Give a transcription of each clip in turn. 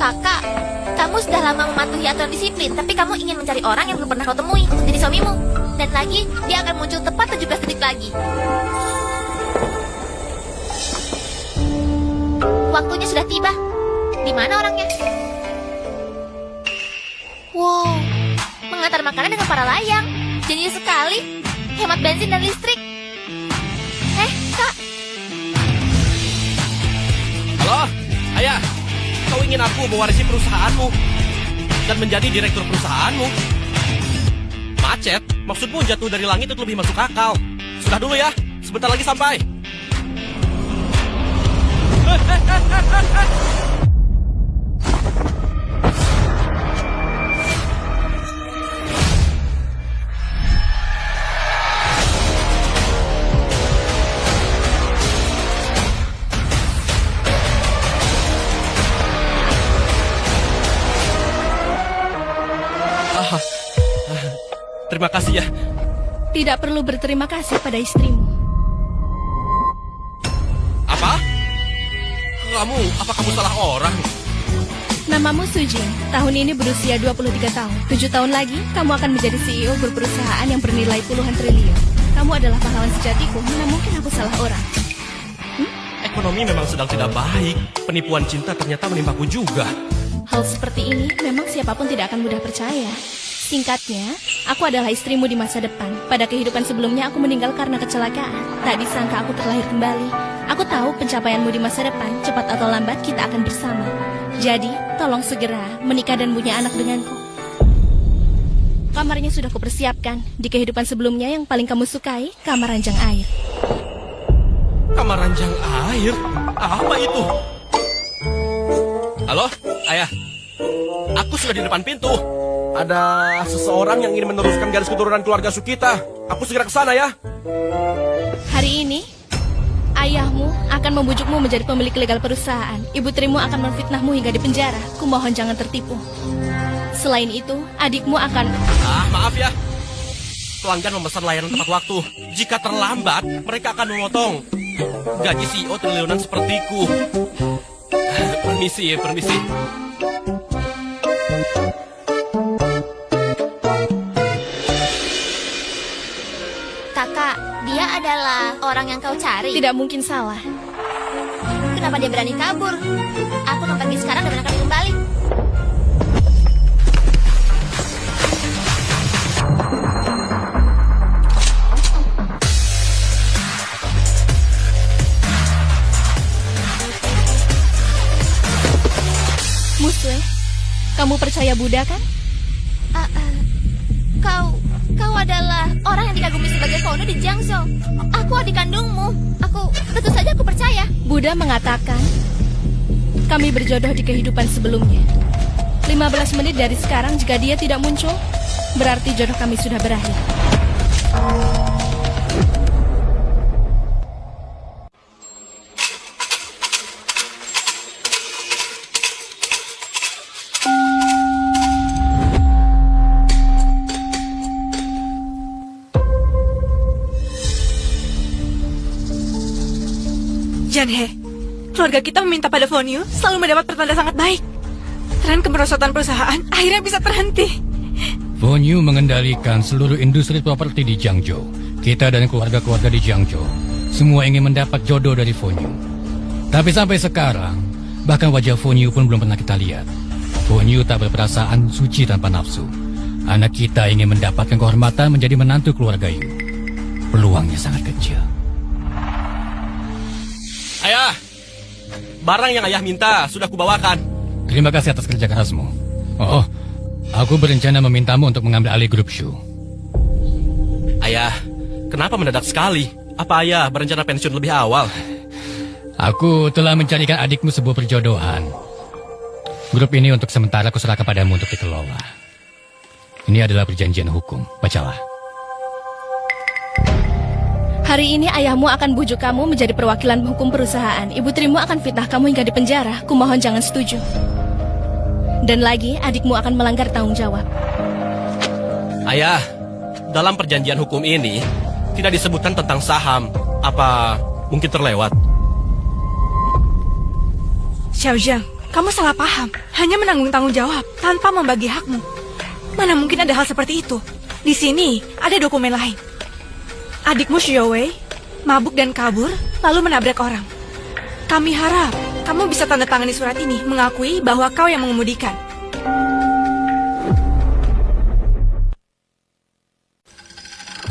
Kakak, kamu sudah lama mematuhi aturan disiplin, tapi kamu ingin mencari orang yang belum pernah kau temui untuk jadi suamimu. Dan lagi, dia akan muncul tepat 17 detik lagi. Waktunya sudah tiba. Di mana orangnya? Wow, mengantar makanan dengan para layang. Jenius sekali. Hemat bensin dan listrik. Kak. Halo, Ayah. Kau ingin aku mewarisi perusahaanmu dan menjadi direktur perusahaanmu? Macet? Maksudmu jatuh dari langit itu lebih masuk akal. Sudah dulu ya, sebentar lagi sampai. Terima kasih ya. Tidak perlu berterima kasih pada istrimu. Apa? Apa kamu salah orang? Namamu Sujin. Tahun ini berusia 23 tahun. 7 tahun lagi, kamu akan menjadi CEO berperusahaan yang bernilai puluhan triliun. Kamu adalah pahlawan sejatiku, mana mungkin aku salah orang. Ekonomi memang sedang tidak baik. Penipuan cinta ternyata menimpaku juga. Hal seperti ini memang siapapun tidak akan mudah percaya. Singkatnya, aku adalah istrimu di masa depan. Pada kehidupan sebelumnya aku meninggal karena kecelakaan. Tak disangka aku terlahir kembali. Aku tahu pencapaianmu di masa depan, cepat atau lambat kita akan bersama. Jadi, tolong segera menikah dan punya anak denganku. Kamarnya sudah kupersiapkan. Di kehidupan sebelumnya yang paling kamu sukai, kamar ranjang air. Kamar ranjang air? Apa itu? Halo, Ayah. Aku sudah di depan pintu. Ada seseorang yang ingin meneruskan garis keturunan keluarga Sukita. Aku segera ke sana ya. Hari ini, ayahmu akan membujukmu menjadi pemilik legal perusahaan. Ibu tirimu akan menfitnahmu hingga dipenjara. Kumohon jangan tertipu. Selain itu, adikmu akan... Maaf ya. Pelanggan memesan layanan tepat waktu. Jika terlambat, mereka akan memotong gaji CEO triliunan sepertiku. Permisi. Kakak, dia adalah orang yang kau cari. Tidak mungkin salah. Kenapa dia berani kabur? Aku akan pergi sekarang dan akan kembali. Muswe, kamu percaya Buddha kan? Kau adalah orang yang dikagumi sebagai Kono di Jiangzhou. Aku adik kandungmu. Tentu saja aku percaya. Buddha mengatakan, kami berjodoh di kehidupan sebelumnya. 15 menit dari sekarang jika dia tidak muncul, berarti jodoh kami sudah berakhir. Janhe, keluarga kita meminta pada Fonyu selalu mendapat pertanda sangat baik. Tren kemerosotan perusahaan akhirnya bisa terhenti. Fonyu mengendalikan seluruh industri properti di Jiangzhou. Kita dan keluarga-keluarga di Jiangzhou semua ingin mendapat jodoh dari Fonyu. Tapi sampai sekarang, bahkan wajah Fonyu pun belum pernah kita lihat. Fonyu tak berperasaan, suci tanpa nafsu. Anak kita ingin mendapatkan kehormatan menjadi menantu keluarga Yu. Peluangnya sangat kecil. Ayah, barang yang Ayah minta sudah kubawakan. Terima kasih atas kerja kerasmu. Oh, aku berencana memintamu untuk mengambil alih grup Shu. Ayah, kenapa mendadak sekali? Apa Ayah berencana pensiun lebih awal? Aku telah mencarikan adikmu sebuah perjodohan. Grup ini untuk sementara aku serahkan padamu untuk dikelola. Ini adalah perjanjian hukum. Bacalah. Hari ini ayahmu akan bujuk kamu menjadi perwakilan hukum perusahaan. Ibu tirimu akan fitnah kamu hingga dipenjara. Kumohon jangan setuju. Dan lagi, adikmu akan melanggar tanggung jawab. Ayah, dalam perjanjian hukum ini tidak disebutkan tentang saham. Apa mungkin terlewat? Xiao Zhang, Kamu salah paham. Hanya menanggung tanggung jawab tanpa membagi hakmu. Mana mungkin ada hal seperti itu? Di sini ada dokumen lain. Adikmu Xiaowei mabuk dan kabur, lalu menabrak orang. Kami harap kamu bisa tanda tangani surat ini, mengakui bahwa kau yang mengemudikan.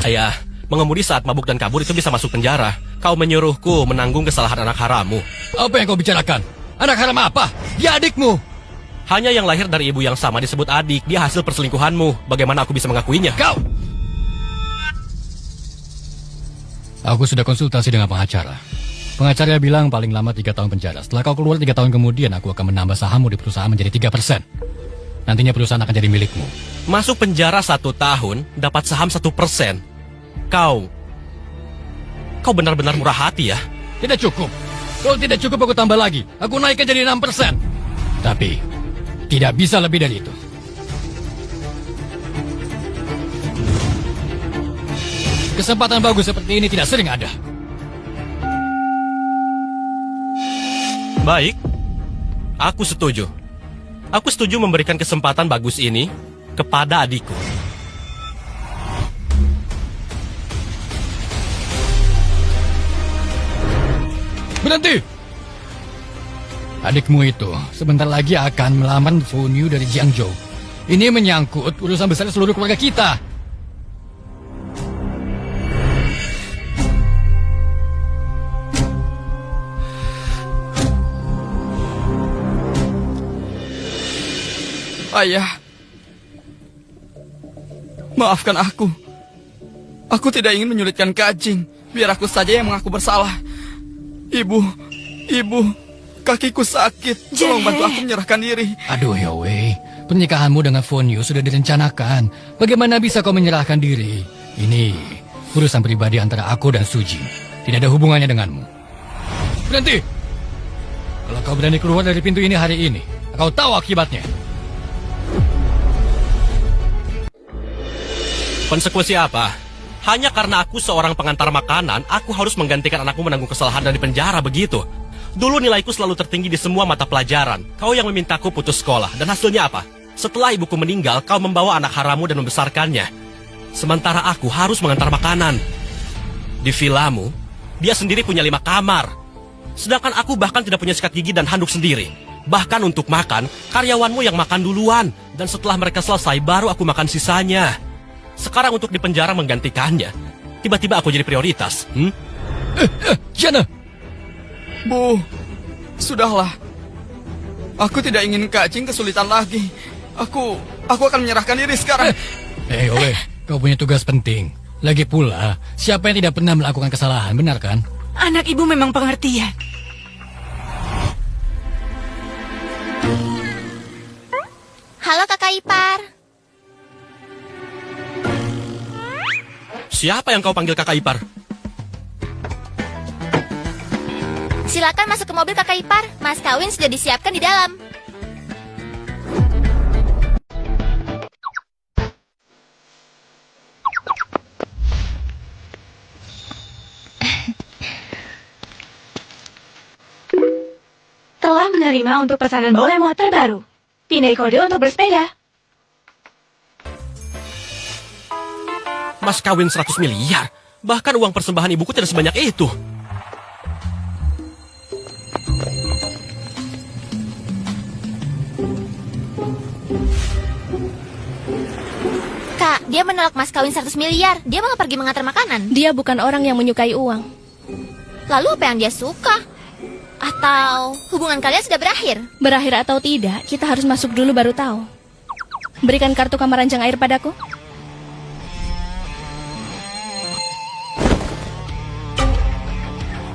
Ayah, mengemudi saat mabuk dan kabur itu bisa masuk penjara. Kau menyuruhku menanggung kesalahan anak harammu. Apa yang kau bicarakan? Anak haram apa? Dia adikmu. Hanya yang lahir dari ibu yang sama disebut adik. Dia hasil perselingkuhanmu. Bagaimana aku bisa mengakuinya? Kau! Aku sudah konsultasi dengan pengacara. Pengacara bilang paling lama 3 tahun penjara. Setelah kau keluar 3 tahun kemudian, aku akan menambah sahammu di perusahaan menjadi 3%. Nantinya perusahaan akan jadi milikmu. Masuk penjara 1 tahun, dapat saham 1%. Kau benar-benar murah hati ya? Tidak cukup. Kalau tidak cukup aku tambah lagi. Aku naikkan jadi 6%. Tapi, tidak bisa lebih dari itu. Kesempatan bagus seperti ini tidak sering ada. Baik, aku setuju. Aku setuju memberikan kesempatan bagus ini kepada adikku. Berhenti! Adikmu itu sebentar lagi akan melamar Fonyu dari Jiangzhou. Ini menyangkut urusan besar seluruh keluarga kita. Ayah, maafkan aku. Aku tidak ingin menyulitkan Kajing. Biar aku saja yang mengaku bersalah. Ibu, kakiku sakit. Tolong bantu aku menyerahkan diri. Aduh Yowei, pernikahanmu dengan Fonyu sudah direncanakan. Bagaimana bisa kau menyerahkan diri? Ini urusan pribadi antara aku dan Suji. Tidak ada hubungannya denganmu. Berhenti! Kalau kau berani keluar dari pintu ini hari ini, kau tahu akibatnya. Konsekuensi apa? Hanya karena aku seorang pengantar makanan, aku harus menggantikan anakku menanggung kesalahan dari penjara begitu. Dulu nilaiku selalu tertinggi di semua mata pelajaran. Kau yang memintaku putus sekolah. Dan hasilnya apa? Setelah ibuku meninggal, kau membawa anak harammu dan membesarkannya. Sementara aku harus mengantar makanan. Di vilamu, dia sendiri punya 5 kamar. Sedangkan aku bahkan tidak punya sikat gigi dan handuk sendiri. Bahkan untuk makan, karyawanmu yang makan duluan. Dan setelah mereka selesai, baru aku makan sisanya. Sekarang untuk di penjara menggantikannya, tiba-tiba aku jadi prioritas. Jana! Bu, sudahlah. Aku tidak ingin Kajing kesulitan lagi. Aku akan menyerahkan diri sekarang. Yowei, kau punya tugas penting. Lagi pula, siapa yang tidak pernah melakukan kesalahan, benar kan? Anak ibu memang pengertian. Halo kakak ipar. Siapa yang kau panggil kakak ipar? Silakan masuk ke mobil kakak ipar. Mas kawin sudah disiapkan di dalam. Telah menerima untuk pesanan Doraemon terbaru. Pindai kode untuk bersepeda. Mas kawin 100 miliar. Bahkan uang persembahan ibuku tidak sebanyak itu. Kak, dia menolak mas kawin 100 miliar. Dia malah pergi mengantar makanan. Dia bukan orang yang menyukai uang. Lalu apa yang dia suka? Atau hubungan kalian sudah berakhir? Berakhir atau tidak, kita harus masuk dulu baru tahu. Berikan kartu kamar ranjang air padaku.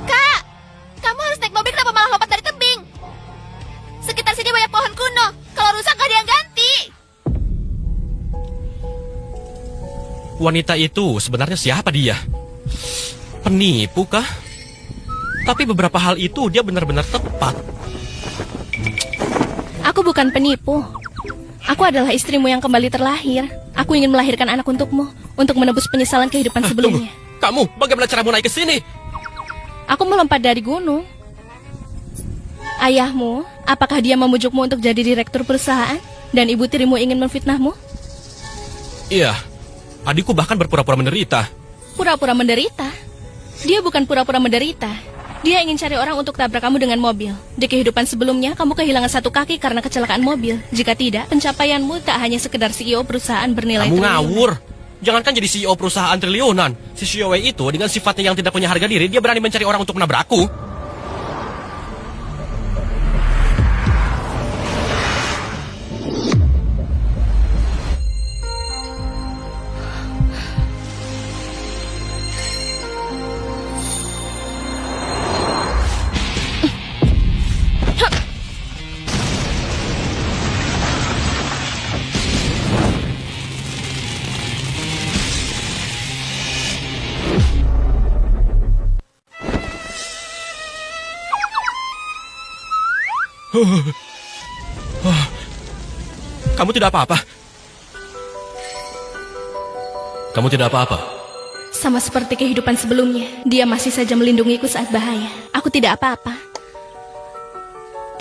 Kak, kamu harus naik mobil, kenapa malah lompat dari tebing? Sekitar sini banyak pohon kuno. Kalau rusak gak ada yang ganti. Wanita itu sebenarnya siapa dia? Penipu kah? Tapi beberapa hal itu dia benar-benar tepat. Aku bukan penipu. Aku adalah istrimu yang kembali terlahir. Aku ingin melahirkan anak untukmu, untuk menebus penyesalan kehidupan sebelumnya. Kamu, bagaimana caramu naik ke sini? Aku melompat dari gunung. Ayahmu, apakah dia memujukmu untuk jadi direktur perusahaan? Dan ibu tirimu ingin memfitnahmu? Iya, adikku bahkan berpura-pura menderita. Pura-pura menderita? Dia bukan pura-pura menderita. Dia ingin cari orang untuk tabrak kamu dengan mobil. Di kehidupan sebelumnya, kamu kehilangan satu kaki karena kecelakaan mobil. Jika tidak, pencapaianmu tak hanya sekedar CEO perusahaan bernilai Kamu triliunan. ngawur. Jangankan jadi CEO perusahaan triliunan. Si Xiaowei itu dengan sifatnya yang tidak punya harga diri, dia berani mencari orang untuk menabrakku. Kamu tidak apa-apa? Kamu tidak apa-apa? Sama seperti kehidupan sebelumnya, dia masih saja melindungiku saat bahaya. Aku tidak apa-apa.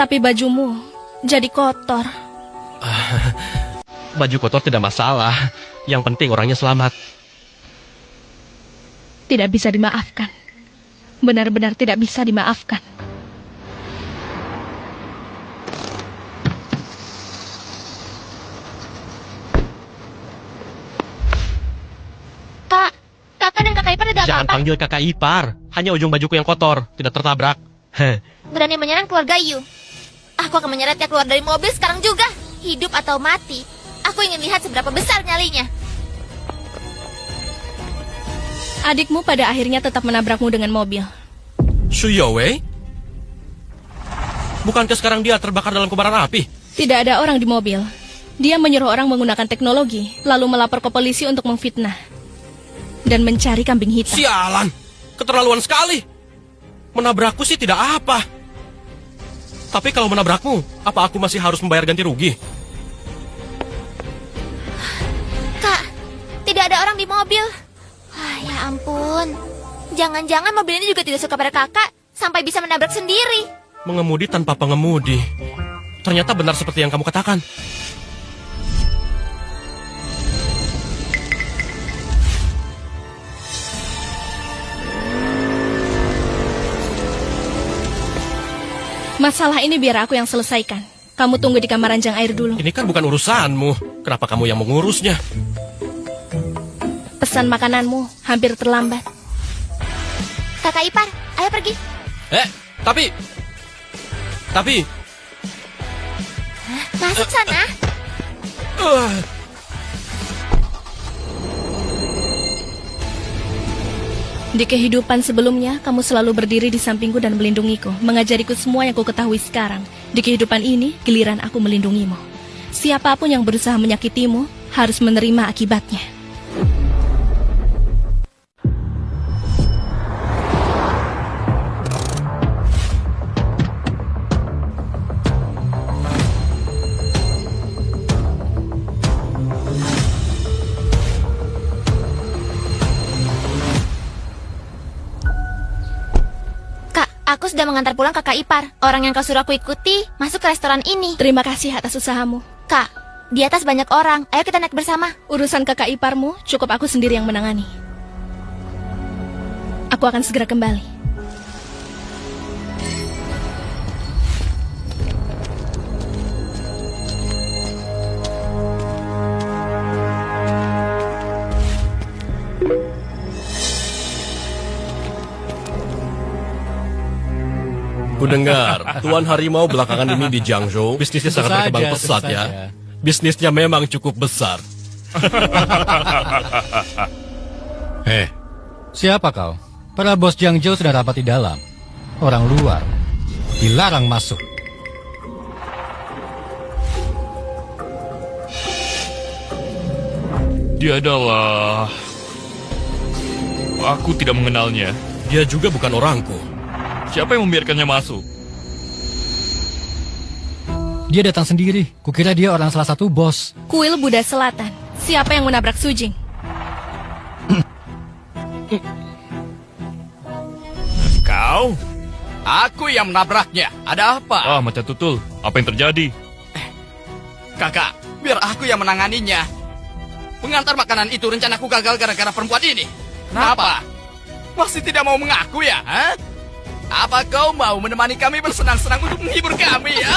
Tapi bajumu jadi kotor. Baju kotor tidak masalah. Yang penting orangnya selamat. Tidak bisa dimaafkan. Benar-benar tidak bisa dimaafkan. Kak, kakak dan kakak ipar ada Jangan apa-apa? panggil kakak ipar. Hanya ujung bajuku yang kotor, tidak tertabrak. Heh. Berani menyerang keluarga Yu. Aku akan menyeretnya keluar dari mobil sekarang juga. Hidup atau mati. Aku ingin lihat seberapa besar nyalinya. Adikmu pada akhirnya tetap menabrakmu dengan mobil. Xiaowei? Bukankah sekarang dia terbakar dalam kobaran api? Tidak ada orang di mobil. Dia menyuruh orang menggunakan teknologi, lalu melapor ke polisi untuk memfitnah. Dan mencari kambing hitam. Sialan! Keterlaluan sekali! Menabrakku sih tidak apa. Tapi kalau menabrakmu, apa aku masih harus membayar ganti rugi? Kak, tidak ada orang di mobil. Ah, ya ampun. Jangan-jangan mobil ini juga tidak suka pada kakak, sampai bisa menabrak sendiri. Mengemudi tanpa pengemudi. Ternyata benar seperti yang kamu katakan. Masalah ini biar aku yang selesaikan. Kamu tunggu di kamar ranjang air dulu. Ini kan bukan urusanmu. Kenapa kamu yang mengurusnya? Pesan makananmu hampir terlambat. Kakak ipar, ayo pergi. Tapi... Masuk sana. Di kehidupan sebelumnya, kamu selalu berdiri di sampingku dan melindungiku, mengajariku semua yang ku ketahui sekarang. Di kehidupan ini, giliran aku melindungimu. Siapapun yang berusaha menyakitimu, harus menerima akibatnya. Aku sudah mengantar pulang kakak ipar. Orang yang kau suruh aku ikuti masuk ke restoran ini. Terima kasih atas usahamu. Kak, di atas banyak orang. Ayo kita naik bersama. Urusan kakak iparmu, cukup aku sendiri yang menangani. Aku akan segera kembali. Kudengar, Tuan Harimau belakangan ini di Jiangzhou, bisnisnya sangat berkembang pesat ya. Bisnisnya memang cukup besar. Siapa kau? Para bos Jiangzhou sudah rapat di dalam. Orang luar dilarang masuk. Dia adalah... Aku tidak mengenalnya. Dia juga bukan orangku. Siapa yang membiarkannya masuk? Dia datang sendiri. Kukira dia orang salah satu bos. Kuil Buddha Selatan. Siapa yang menabrak Sujing? Kau? Aku yang menabraknya. Ada apa? Ah, Macan Tutul, apa yang terjadi? Kakak, biar aku yang menanganinya. Mengantar makanan itu rencanaku gagal gara-gara perempuan ini. Kenapa? Masih tidak mau mengaku ya? Hah? Apa kau mau menemani kami bersenang-senang untuk menghibur kami ya?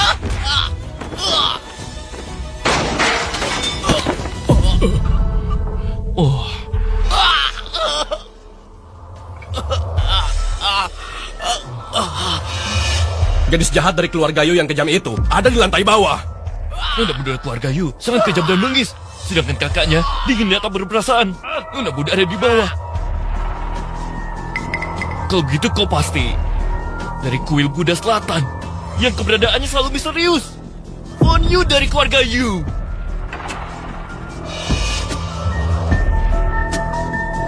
Oh, Gadis jahat dari keluarga Yu yang kejam itu ada di lantai bawah. Nona muda keluarga Yu sangat kejam dan bengis. Sedangkan kakaknya dingin dan tak berperasaan. Nona muda ada di bawah. Kalau gitu kau pasti dari kuil Buddha Selatan yang keberadaannya selalu misterius. Fon Yu dari keluarga Yu.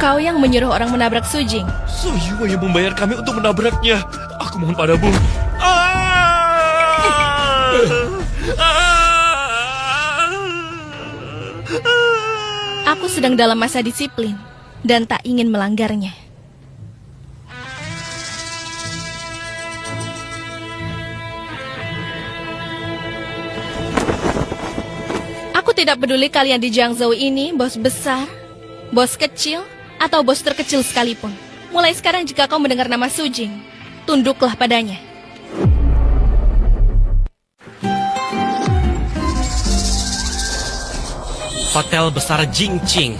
Kau yang menyuruh orang menabrak Sujing. So Yu yang membayar kami untuk menabraknya. Aku mohon padamu. Aku sedang dalam masa disiplin dan tak ingin melanggarnya. Aku tidak peduli kalian di Jiangzhou ini bos besar, bos kecil, atau bos terkecil sekalipun. Mulai sekarang jika kau mendengar nama Sujing, tunduklah padanya. Hotel besar Jingqing.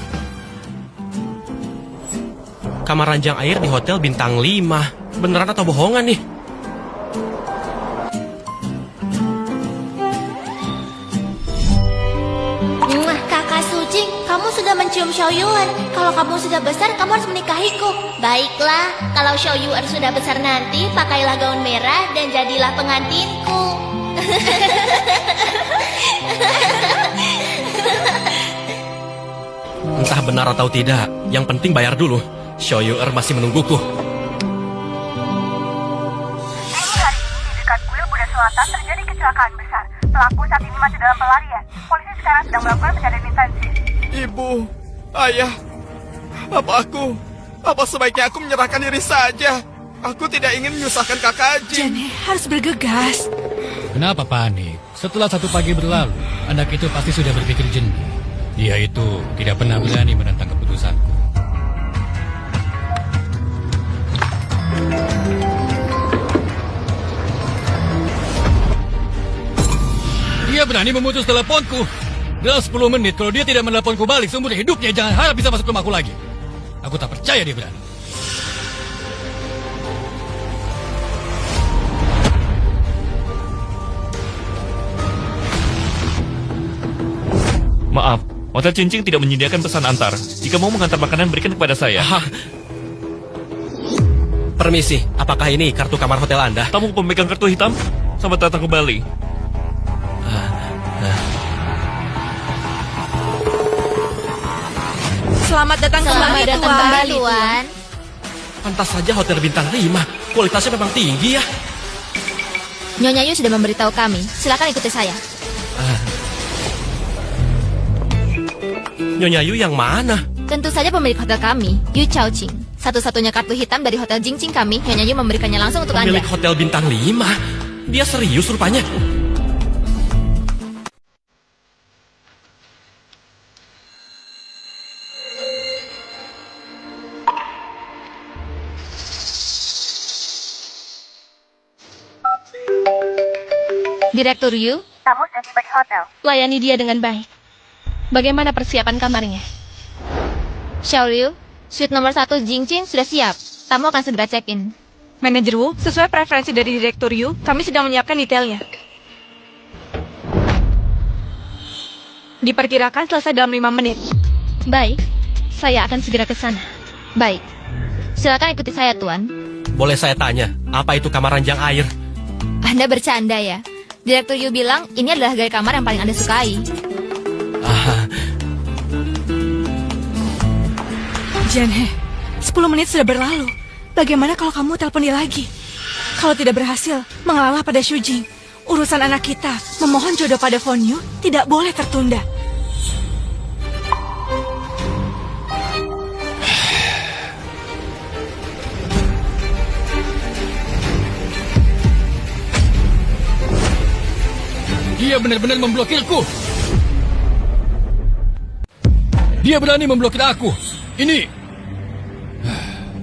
Kamar ranjang air di hotel bintang 5. Beneran atau bohongan nih? Kakak Sujing, kamu sudah mencium Xiao Yuan. Kalau kamu sudah besar, kamu harus menikahiku. Baiklah, kalau Xiao Yuan sudah besar nanti, pakailah gaun merah dan jadilah pengantinku. Entah benar atau tidak, yang penting bayar dulu. Xiao Yuer masih menungguku. Hari ini di dekat kuil Buddha Selatan terjadi kecelakaan besar. Pelaku saat ini masih dalam pelarian. Polisi sekarang sedang melakukan pencarian intensif. Ibu, ayah, apa sebaiknya aku menyerahkan diri saja? Aku tidak ingin menyusahkan kakak Jin. Jane, harus bergegas. Kenapa panik? Setelah 1 pagi berlalu, anak itu pasti sudah berpikir jernih. Dia itu tidak pernah berani menentang keputusanku. Dia berani memutus teleponku. Dalam 10 menit, kalau dia tidak meneleponku balik seumur hidupnya, jangan harap bisa masuk rumahku lagi. Aku tak percaya dia berani. Maaf, Hotel Cincing tidak menyediakan pesan antar. Jika mau mengantar makanan, berikan kepada saya. Permisi, apakah ini kartu kamar hotel Anda? Tamu pemegang kartu hitam? Selamat datang kembali. Selamat datang kembali, Tuan. Tuan. Pantas saja hotel bintang 5. Kualitasnya memang tinggi ya. Nyonya Yu sudah memberitahu kami. Silakan ikuti saya. Nyonya Yu yang mana? Tentu saja pemilik hotel kami, Yu Chaoqing. Satu-satunya kartu hitam dari hotel Jingqing kami, Nyonya Yu memberikannya langsung untuk Pemilik Anda. hotel bintang 5. Dia serius rupanya. Direktur Yu, Tamu sudah tiba di hotel. Layani dia dengan baik. Bagaimana persiapan kamarnya? Xiao Liu, suite nomor 1 Jingqing sudah siap. Tamu akan segera check-in. Manajer Wu, sesuai preferensi dari Direktur Yu, kami sedang menyiapkan detailnya. Diperkirakan selesai dalam 5 menit. Baik, saya akan segera ke sana. Baik. Silakan ikuti saya, Tuan. Boleh saya tanya, apa itu kamar ranjang air? Anda bercanda ya? Direktur Yu bilang ini adalah gaya kamar yang paling Anda sukai. Jane, 10 menit sudah berlalu. Bagaimana kalau kamu telepon dia lagi? Kalau tidak berhasil, mengalah pada Shujing. Urusan anak kita, memohon jodoh pada Fon Yu, tidak boleh tertunda. Dia benar-benar memblokirku. Dia berani memblokir aku. Ini.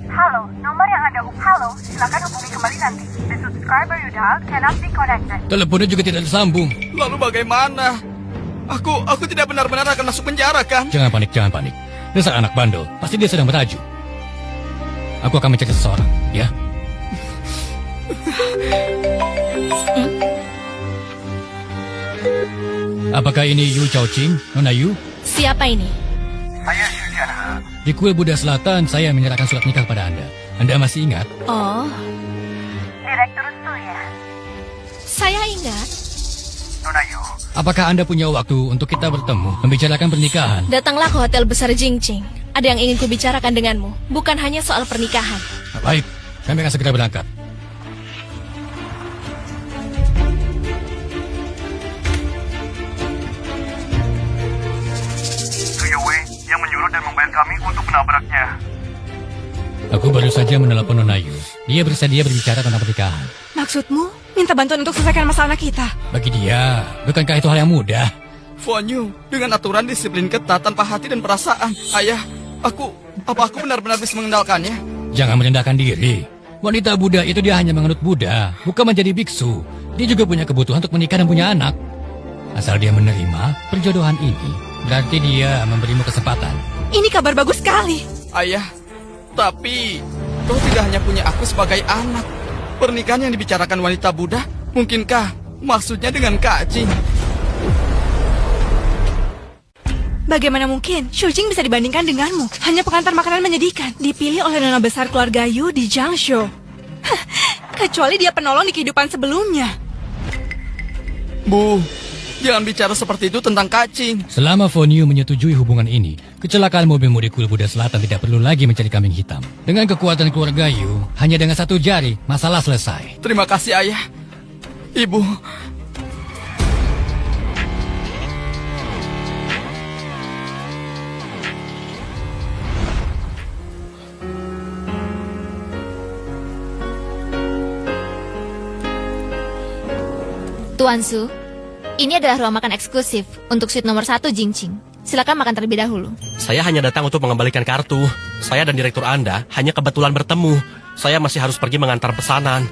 Halo, nomor yang Anda halo, silakan hubungi kembali nanti. The subscriber you dialed cannot be connected. Teleponnya juga tidak tersambung. Lalu bagaimana? Aku tidak benar-benar akan masuk penjara kan? Jangan panik, jangan panik. Dasar anak bandel, pasti dia sedang merajuk. Aku akan mencari seseorang, ya? Apakah ini Yu Chaoqing, Nona Yu? Siapa ini? Saya Shujan. Di kuil Buddha Selatan, saya menyerahkan surat nikah kepada Anda. Anda masih ingat? Oh, Direktur Su ya. saya ingat. Nona Yu. Apakah Anda punya waktu untuk kita bertemu, membicarakan pernikahan? Datanglah ke hotel besar Jingqing. Ada yang ingin kubicarakan denganmu, bukan hanya soal pernikahan. Baik, kami akan segera berangkat. Su Yue yang menyuruh dan membayar kami untuk menabraknya. Aku baru saja menelepon Nona Yu. Dia bersedia berbicara tentang pernikahan. Maksudmu, minta bantuan untuk selesaikan masalah kita? Bagi dia, bukankah itu hal yang mudah? Fonyu, dengan aturan disiplin ketat tanpa hati dan perasaan. Ayah, aku benar-benar bisa mengendalikannya? Jangan merendahkan diri. Wanita Buddha itu dia hanya menganut Buddha, bukan menjadi biksu. Dia juga punya kebutuhan untuk menikah dan punya anak. Asal dia menerima perjodohan ini, berarti dia memberimu kesempatan. Ini kabar bagus sekali. Ayah, tapi kau tidak hanya punya aku sebagai anak. Pernikahan yang dibicarakan wanita Buddha, mungkinkah maksudnya dengan Kak Jing? Bagaimana mungkin Shujing bisa dibandingkan denganmu? Hanya pengantar makanan menyedihkan, dipilih oleh nona besar keluarga Yu di Jiangsu. Hah, kecuali dia penolong di kehidupan sebelumnya. Bu, jangan bicara seperti itu tentang Kak Jing. Selama Fonyu menyetujui hubungan ini, kecelakaan mobilmu di kuil Buddha Selatan tidak perlu lagi mencari kambing hitam. Dengan kekuatan keluarga Yu, hanya dengan satu jari, masalah selesai. Terima kasih, Ayah. Ibu, Tuan Su, ini adalah ruang makan eksklusif untuk suite nomor 1 Jingqing. Silakan makan terlebih dahulu. Saya hanya datang untuk mengembalikan kartu. Saya dan direktur Anda hanya kebetulan bertemu. Saya masih harus pergi mengantar pesanan.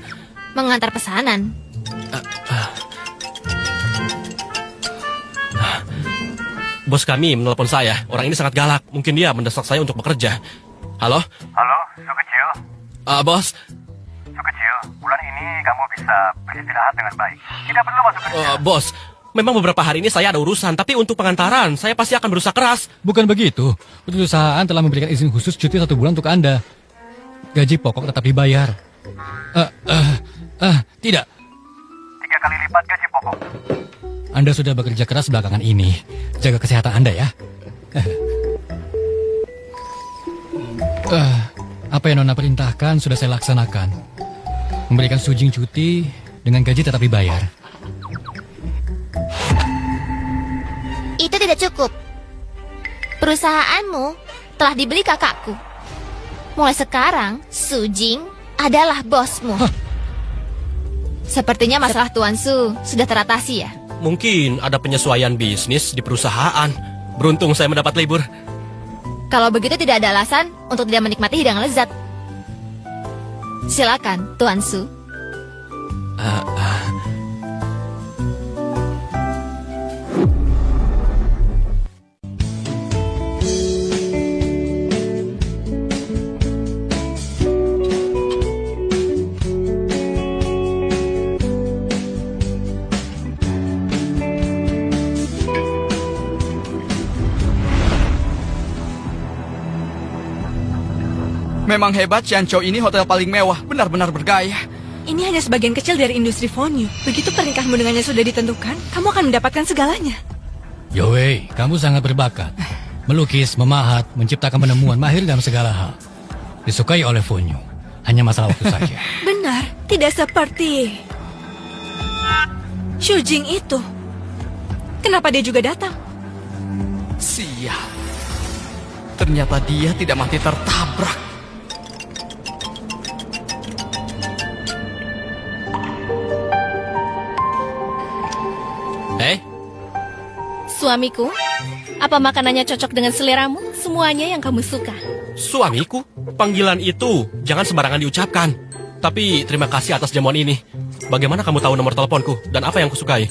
Mengantar pesanan. Bos kami menelpon saya. Orang ini sangat galak. Mungkin dia mendesak saya untuk bekerja. Halo? Halo, Su kecil. Bos? Su kecil, bulan ini kamu bisa beristirahat dengan baik. Tidak perlu masuk kerja. Bos, memang beberapa hari ini saya ada urusan. Tapi untuk pengantaran, saya pasti akan berusaha keras. Bukan begitu. Perusahaan telah memberikan izin khusus cuti 1 bulan untuk Anda. Gaji pokok tetap dibayar. Tidak. 3 kali lipat gaji pokok. Anda sudah bekerja keras belakangan ini. Jaga kesehatan Anda ya. Apa yang Nona perintahkan sudah saya laksanakan. Memberikan Shujing cuti dengan gaji tetap dibayar. Itu tidak cukup. Perusahaanmu telah dibeli kakakku. Mulai sekarang, Shujing adalah bosmu. Sepertinya masalah Tuan Su sudah teratasi ya. Mungkin ada penyesuaian bisnis di perusahaan. Beruntung saya mendapat libur. Kalau begitu tidak ada alasan untuk tidak menikmati hidangan lezat. Silakan, Tuan Su. memang hebat. Jiangzhou ini hotel paling mewah, benar-benar bergaya. Ini hanya sebagian kecil dari industri Fonyu. Begitu pernikahanmu dengannya sudah ditentukan, kamu akan mendapatkan segalanya. Yowei, kamu sangat berbakat. Melukis, memahat, menciptakan penemuan, mahir dalam segala hal. Disukai oleh Fonyu. Hanya masalah waktu saja. Benar, tidak seperti Shujing itu. Kenapa dia juga datang? Sial. Ternyata dia tidak mati tertabrak. Suamiku, apa makanannya cocok dengan seleramu? Semuanya yang kamu suka. Suamiku, panggilan itu jangan sembarangan diucapkan. Tapi terima kasih atas jamuan ini. Bagaimana kamu tahu nomor teleponku dan apa yang kusukai?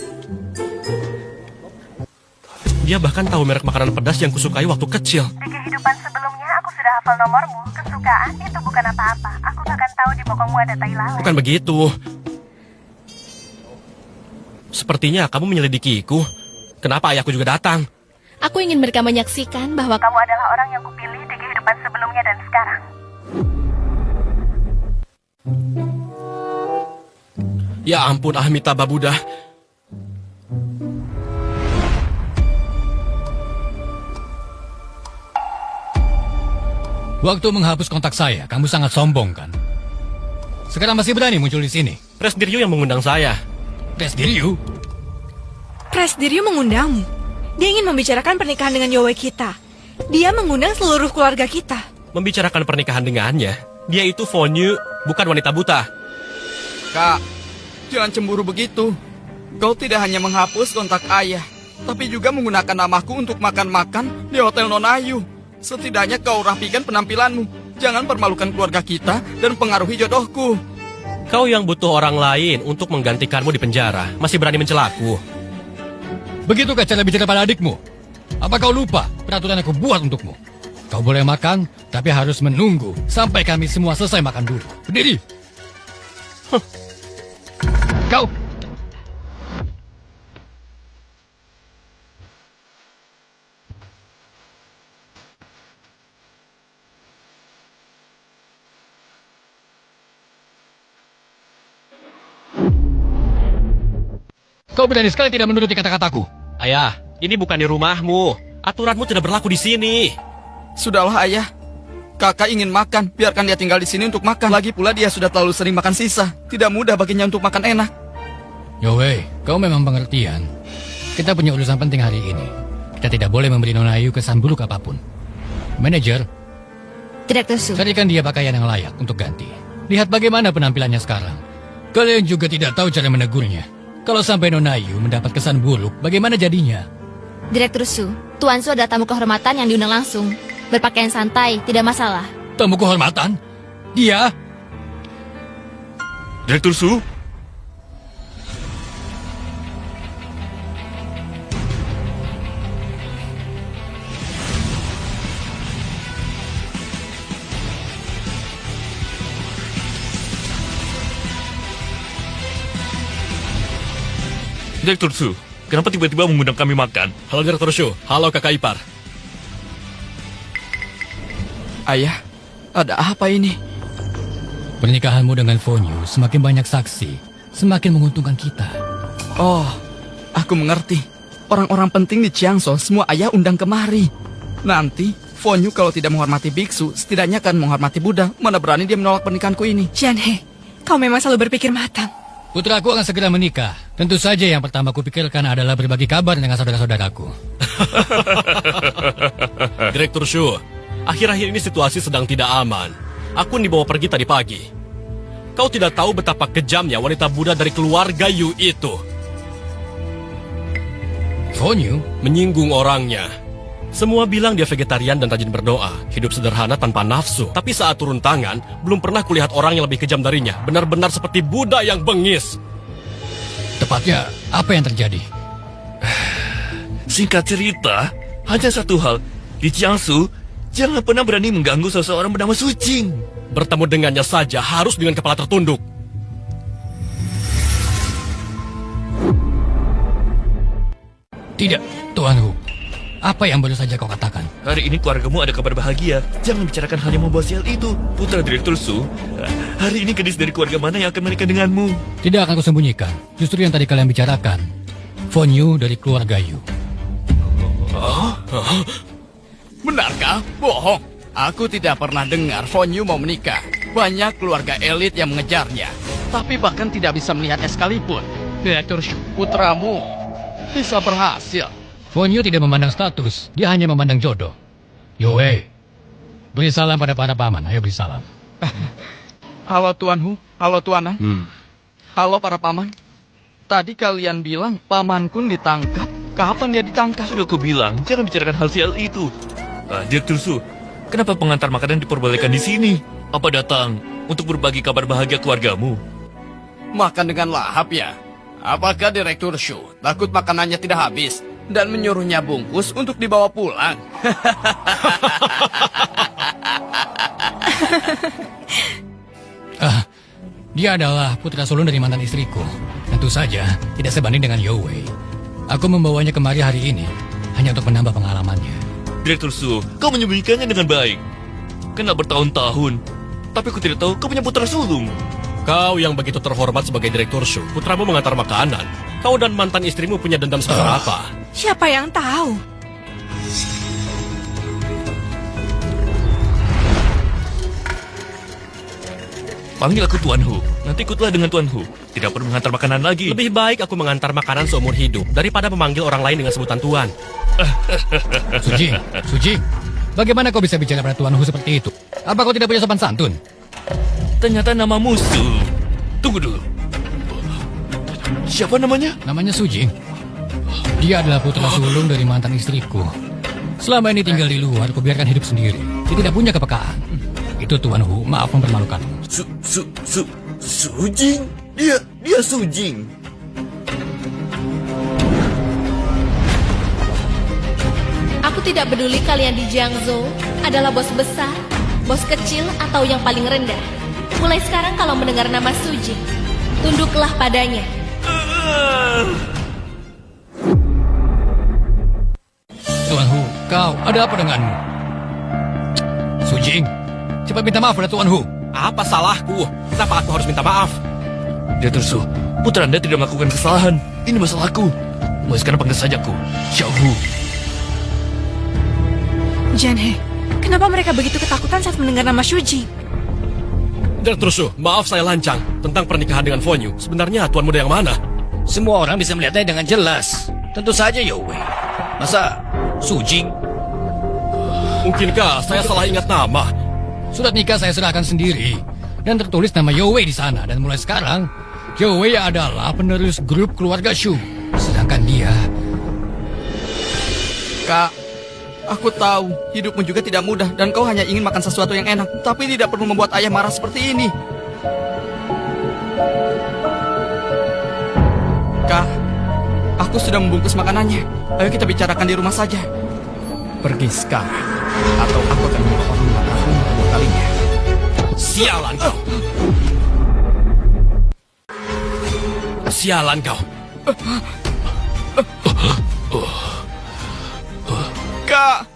Dia bahkan tahu merek makanan pedas yang kusukai waktu kecil. Di kehidupan sebelumnya aku sudah hafal nomormu. Kesukaan itu bukan apa-apa. Aku bahkan tahu di bokongmu ada tai lalat. Bukan begitu. Sepertinya kamu menyelidikiku. Kenapa ayahku juga datang? Aku ingin mereka menyaksikan bahwa Kamu adalah orang yang kupilih di kehidupan sebelumnya dan sekarang. Ya ampun, Amitabha Buddha. Waktu menghapus kontak saya, kamu sangat sombong kan? Sekarang masih berani muncul di sini. Presdiryu yang mengundang saya. Presdiryu? Presdiryu mengundangmu. Dia ingin membicarakan pernikahan dengan Yowei kita. Dia mengundang seluruh keluarga kita. Membicarakan pernikahan dengannya. Dia itu Fonyu, bukan wanita buta. Kak, jangan cemburu begitu. Kau tidak hanya menghapus kontak ayah, tapi juga menggunakan namaku untuk makan-makan di Hotel Nonayu. Setidaknya kau rapikan penampilanmu. Jangan permalukan keluarga kita dan pengaruhi jodohku. Kau yang butuh orang lain untuk menggantikanmu di penjara, masih berani mencelaku. Begitukah cara bicara pada adikmu? Apa kau lupa peraturan yang aku buat untukmu? Kau boleh makan, tapi harus menunggu sampai kami semua selesai makan dulu. Berdiri. Kau. Kau berani sekali tidak menuruti kata-kataku. Ayah, ini bukan di rumahmu. Aturanmu tidak berlaku di sini. Sudahlah ayah. Kakak ingin makan, biarkan dia tinggal di sini untuk makan. Lagi pula dia sudah terlalu sering makan sisa. Tidak mudah baginya untuk makan enak. Yowei, kau memang pengertian. Kita punya urusan penting hari ini. Kita tidak boleh memberi Nonayu kesan buruk apapun. Manajer, Direktur Su. carikan dia pakaian yang layak untuk ganti. Lihat bagaimana penampilannya sekarang. Kalian juga tidak tahu cara menegurnya. Kalau sampai Nonayu mendapat kesan buruk, bagaimana jadinya? Direktur Su, Tuan Su adalah tamu kehormatan yang diundang langsung. Berpakaian santai, tidak masalah. Tamu kehormatan? Dia? Direktur Su? Direktur Su, kenapa tiba-tiba mengundang kami makan? Halo Direktur Shu, halo kakak ipar. Ayah, ada apa ini? Pernikahanmu dengan Fonyu semakin banyak saksi, semakin menguntungkan kita. Oh, aku mengerti. Orang-orang penting di Jiangsu semua ayah undang kemari. Nanti, Fonyu kalau tidak menghormati biksu, setidaknya akan menghormati Buddha. Mana berani dia menolak pernikahanku ini? Janhe, kau memang selalu berpikir matang. Putraku akan segera menikah. Tentu saja yang pertama kupikirkan adalah berbagi kabar dengan saudara-saudaraku. Direktur Shu, akhir-akhir ini situasi sedang tidak aman. Aku dibawa pergi tadi pagi. Kau tidak tahu betapa kejamnya wanita Buddha dari keluarga Yu itu. Fonyu? Menyinggung orangnya. Semua bilang dia vegetarian dan rajin berdoa, hidup sederhana tanpa nafsu. Tapi saat turun tangan, belum pernah kulihat orang yang lebih kejam darinya. Benar-benar seperti Buddha yang bengis. Tepatnya, apa yang terjadi? Singkat cerita, hanya satu hal. Di Jiangsu, jangan pernah berani mengganggu seseorang bernama Su Jing. Bertemu dengannya saja harus dengan kepala tertunduk. Tidak, Tuan Hu. Apa yang baru saja kau katakan? Hari ini keluargamu ada kabar bahagia. Jangan bicarakan hal yang membawa sial itu. Putra Direktur Su, hari ini gadis dari keluarga mana yang akan menikah denganmu? Tidak akan kusembunyikan. Justru yang tadi kalian bicarakan. Fonyu dari keluarga Yu. Benarkah? Bohong. Aku tidak pernah dengar Fonyu mau menikah. Banyak keluarga elit yang mengejarnya. Tapi bahkan tidak bisa melihatnya sekalipun. Direktur Shu, putramu bisa berhasil. Fonyu tidak memandang status, dia hanya memandang jodoh. Yowei, beri salam pada para paman, ayo beri salam. Halo Tuan Hu, halo Tuanan. Halo para paman. Tadi kalian bilang pamanku ditangkap. Kapan dia ditangkap? Sudah aku bilang, jangan bicarakan hal sial itu. Direktur Su, kenapa pengantar makanan diperbolehkan di sini? Apa datang untuk berbagi kabar bahagia keluargamu? Makan dengan lahap ya? Apakah Direktur Shu takut makanannya tidak habis dan menyuruhnya bungkus untuk dibawa pulang? Dia adalah putra sulung dari mantan istriku. Tentu saja tidak sebanding dengan Yo Wei. Aku membawanya kemari hari ini hanya untuk menambah pengalamannya. Direktur Su, kau menyembunyikannya dengan baik. Kenal bertahun-tahun, tapi aku tidak tahu kau punya putra sulung. Kau yang begitu terhormat sebagai Direktur Shu, putramu mengantar makanan. Kau dan mantan istrimu punya dendam sebesar apa? Siapa yang tahu? Panggil aku Tuan Hu. Nanti ikutlah dengan Tuan Hu. Tidak perlu mengantar makanan lagi. Lebih baik aku mengantar makanan seumur hidup daripada memanggil orang lain dengan sebutan Tuan. Suji, bagaimana kau bisa bicara pada Tuan Hu seperti itu? Apa kau tidak punya sopan santun? Ternyata nama musuh. Tunggu dulu. Siapa namanya? Namanya Suji. Dia adalah putra sulung dari mantan istriku. Selama ini tinggal di luar, aku biarkan hidup sendiri. Dia tidak punya kepekaan. Itu Tuan Hu, maaf mempermalukan. Sujing? Dia Sujing. Aku tidak peduli kalian di Jiangzhou adalah bos besar, bos kecil, atau yang paling rendah. Mulai sekarang kalau mendengar nama Suji, tunduklah padanya. Tuan Hu, kau ada apa denganmu? Sujing, cepat minta maaf pada Tuan Hu. Apa salahku? Kenapa aku harus minta maaf? Direktur Su, putra Anda tidak melakukan kesalahan. Ini masalahku. Mulai sekarang panggil saja aku Xiao Hu. Janhe, kenapa mereka begitu ketakutan saat mendengar nama Shuji? Direktur Shu, maaf saya lancang tentang pernikahan dengan Fonyu. Sebenarnya tuan muda yang mana? Semua orang bisa melihatnya dengan jelas. Tentu saja Yo Wei. Masa Sujing? Mungkinkah saya salah ingat nama? Surat nikah saya serahkan sendiri. Dan tertulis nama Yo Wei di sana. Dan mulai sekarang, Yo Wei adalah penerus grup keluarga Shu. Sedangkan dia... Kak, aku tahu hidupmu juga tidak mudah dan kau hanya ingin makan sesuatu yang enak. Tapi tidak perlu membuat ayah marah seperti ini. Kak, aku sudah membungkus makanannya. Ayo kita bicarakan di rumah saja. Pergi sekarang, atau aku akan menyuruh orang menabrakmu kedua kalinya. Sialan kau! Sialan kau! Kak,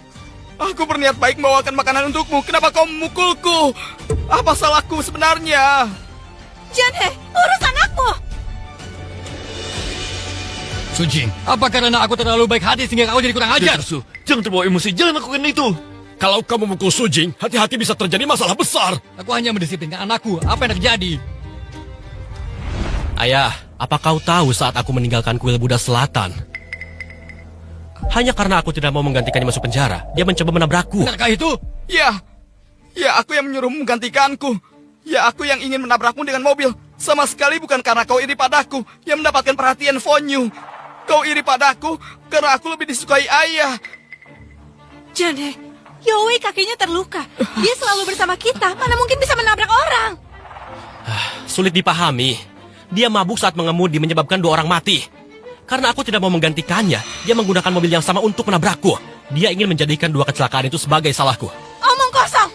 aku berniat baik membawakan makanan untukmu. Kenapa kau memukulku? Apa salahku sebenarnya? Janhe, urusan aku! Sujing, apa karena aku terlalu baik hati sehingga kau jadi kurang ajar? Direktur Su, jangan terbawa emosi. Jangan lakukan itu. Kalau kamu memukul Sujing, hati-hati bisa terjadi masalah besar. Aku hanya mendisiplinkan anakku. Apa yang terjadi? Ayah, apa kau tahu saat aku meninggalkan kuil Buddha Selatan? Hanya karena aku tidak mau menggantikannya masuk penjara, dia mencoba menabrakku. Benarkah itu? Ya, aku yang menyuruhmu menggantikanku. Ya, aku yang ingin menabrakmu dengan mobil. Sama sekali bukan karena kau iri padaku yang mendapatkan perhatian Fonyu. Kau iri padaku karena aku lebih disukai ayah. Janhe, Yo Wei kakinya terluka. Dia selalu bersama kita. Mana mungkin bisa menabrak orang? Sulit dipahami. Dia mabuk saat mengemudi menyebabkan 2 orang mati. Karena aku tidak mau menggantikannya, dia menggunakan mobil yang sama untuk menabrakku. Dia ingin menjadikan 2 kecelakaan itu sebagai salahku. Omong kosong.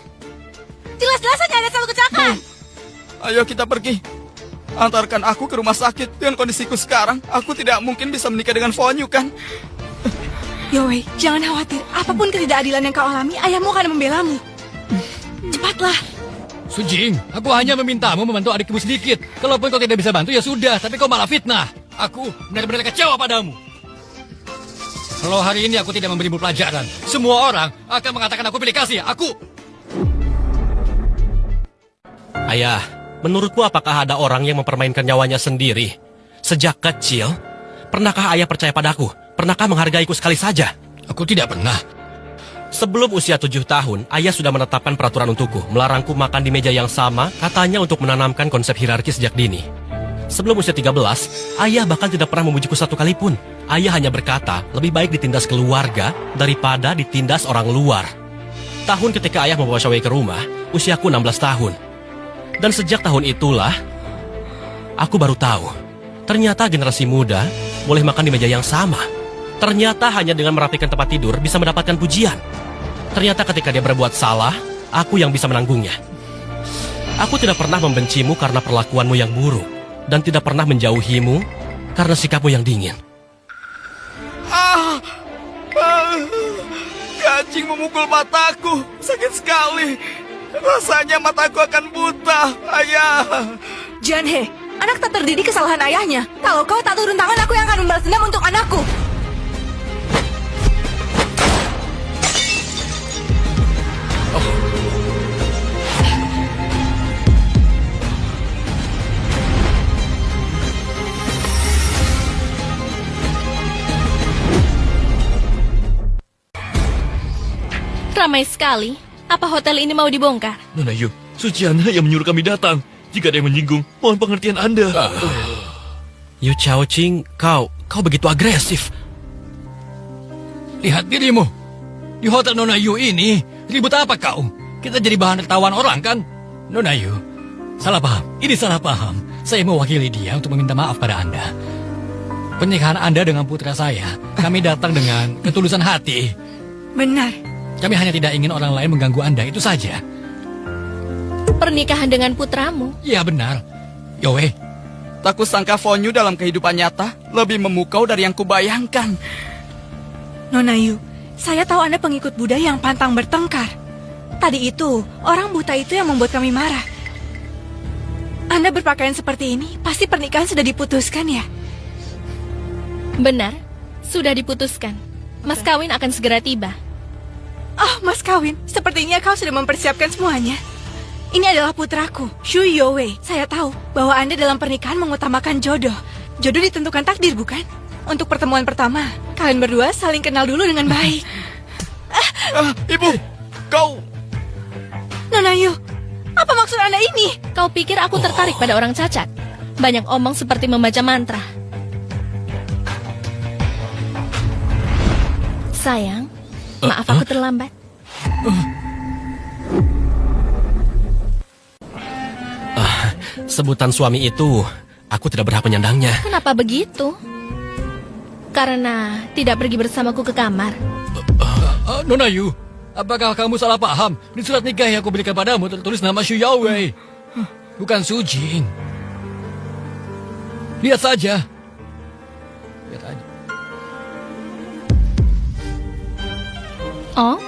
Jelas-jelas hanya ada 1 kecelakaan. Ayo kita pergi. Antarkan aku ke rumah sakit. Dengan kondisiku sekarang, aku tidak mungkin bisa menikah dengan Fonyu, kan? Yo Wei, jangan khawatir. Apapun ketidakadilan yang kau alami, ayahmu akan membelamu. Cepatlah. Sujing, aku hanya memintamu membantu adikmu sedikit. Kalaupun kau tidak bisa bantu ya sudah, tapi kau malah fitnah. Aku benar-benar kecewa padamu. Kalau hari ini aku tidak memberimu pelajaran, semua orang akan mengatakan aku pilih kasih. Aku... Ayah, menurutmu apakah ada orang yang mempermainkan nyawanya sendiri? Sejak kecil, pernahkah ayah percaya padaku? Pernahkah menghargaiku sekali saja? Aku tidak pernah. Sebelum usia 7 tahun, ayah sudah menetapkan peraturan untukku, melarangku makan di meja yang sama, katanya untuk menanamkan konsep hierarki sejak dini. Sebelum usia 13, ayah bahkan tidak pernah memujiku satu kali pun. Ayah hanya berkata, lebih baik ditindas keluarga daripada ditindas orang luar. Tahun ketika ayah membawa Xiaowei ke rumah, usiaku 16 tahun. Dan sejak tahun itulah, aku baru tahu, ternyata generasi muda boleh makan di meja yang sama. Ternyata hanya dengan merapikan tempat tidur bisa mendapatkan pujian. Ternyata ketika dia berbuat salah, aku yang bisa menanggungnya. Aku tidak pernah membencimu karena perlakuanmu yang buruk. Dan tidak pernah menjauhimu karena sikapmu yang dingin. Kajing memukul mataku. Sakit sekali. Rasanya mataku akan buta, ayah. Janhe, anak tak terdidik kesalahan ayahnya. Kalau kau tak turun tangan, aku yang akan membalas dendam untuk anakku. Ramai sekali. Apa hotel ini mau dibongkar? Nona Yu, Sujiana yang menyuruh kami datang. Jika ada yang menyinggung, mohon pengertian Anda. Yu Chaoqing, kau begitu agresif. Lihat dirimu. Di hotel Nona Yu ini, ribut apa kau? Kita jadi bahan tertawaan orang kan? Nona Yu, salah paham. Ini salah paham. Saya mewakili dia untuk meminta maaf pada Anda. Pernikahan Anda dengan putra saya, kami datang dengan ketulusan hati. Benar. Kami hanya tidak ingin orang lain mengganggu Anda, itu saja. Pernikahan dengan putramu? Ya benar. Yowe, Tak kusangka Fonyu dalam kehidupan nyata lebih memukau dari yang kubayangkan. Nona Yu, saya tahu Anda pengikut Buddha yang pantang bertengkar. Tadi itu, orang buta itu yang membuat kami marah. Anda berpakaian seperti ini, pasti pernikahan sudah diputuskan ya? Benar, sudah diputuskan. Mas kawin akan segera tiba. Oh, Mas Kawin, sepertinya kau sudah mempersiapkan semuanya. Ini adalah putraku, Shu Youwei. Saya tahu bahwa Anda dalam pernikahan mengutamakan jodoh. Jodoh ditentukan takdir, bukan? Untuk pertemuan pertama, kalian berdua saling kenal dulu dengan baik. Ibu, kau... Nona Yu, apa maksud Anda ini? Kau pikir aku tertarik pada orang cacat? Banyak omong seperti membaca mantra. Sayang, maaf aku terlambat. Sebutan suami itu, aku tidak berhak menyandangnya. Kenapa begitu? Karena tidak pergi bersamaku ke kamar. Nona Yu, apakah kamu salah paham? Di surat nikah yang aku berikan padamu tertulis nama Shu Youwei, bukan Su Jing. Lihat saja. Lihat aja. Oh,